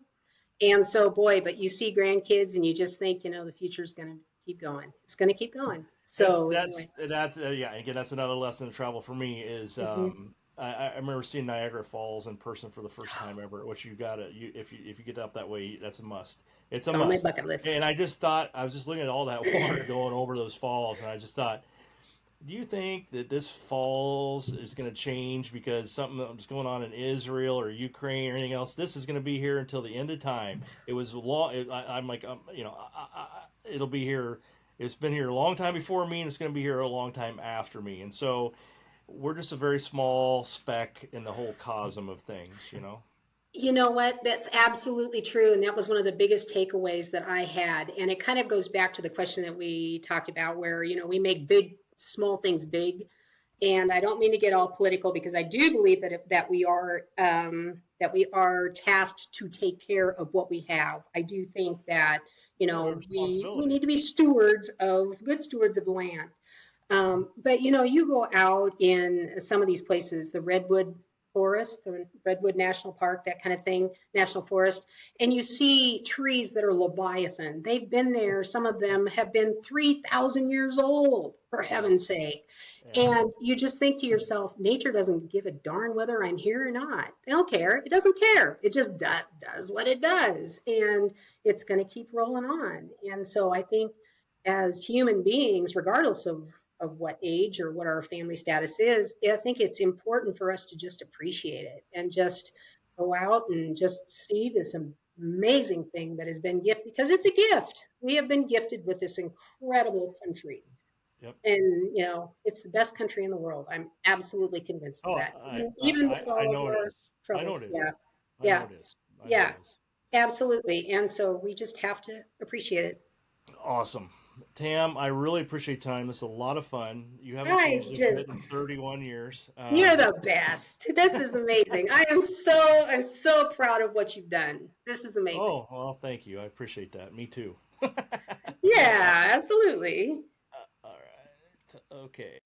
And so boy, but you see grandkids and you just think, the future's going to keep going. It's going to keep going. That's So that's anyway. that's yeah. Again, that's another lesson of travel for me. Is Mhm. I remember seeing Niagara Falls in person for the first time ever. Which you gotta if you get up that way, that's a must. It's a It's on my must. bucket list. And I just thought I was just looking at all that water going over those falls, and I just thought, do you think that this falls is going to change because something that was going on in Israel or Ukraine or anything else? This is going to be here until the end of time. It was long. I'm like, it'll be here. It's been here a long time before me, and it's going to be here a long time after me. And so we're just a very small speck in the whole cosm of things, you know. You know what? That's absolutely true. And that was one of the biggest takeaways that I had. And it kind of goes back to the question that we talked about where, we make small things big. And I don't mean to get all political because I do believe that we are tasked to take care of what we have. I do think that, Yeah, we have we responsibility. need to be good stewards of land. But you go out in some of these places, the Redwood Forest, the Redwood National Park, that kind of thing, National Forest, and you see trees that are Leviathan. They've been there, some of them have been 3,000 years old, for Yeah, heaven's sake. yeah, And you just think to yourself, nature doesn't give a darn whether I'm here or not. They don't care. It doesn't care. It just does what it does. And it's going to keep rolling on. And so I think as human beings, regardless of what age or what our family status is, I think it's important for us to just appreciate it and just go out and just see this amazing thing that has been gifted because it's a gift. We have been gifted with this incredible country. yep. And, it's the best country in the world. I'm absolutely convinced of Oh, that. Even with I all of know it our is. I know it troubles. is. Yeah. I know Yeah. it is. I know Yeah. it is. Absolutely. And so we just have to appreciate it. Awesome. Tam, I really appreciate time. This is a lot of fun. You haven't I changed a just bit in 31 years. You're the best. This is amazing. I'm so proud of what you've done. This is amazing. Oh, well, thank you. I appreciate that. Me too. Yeah, absolutely. All right. Okay.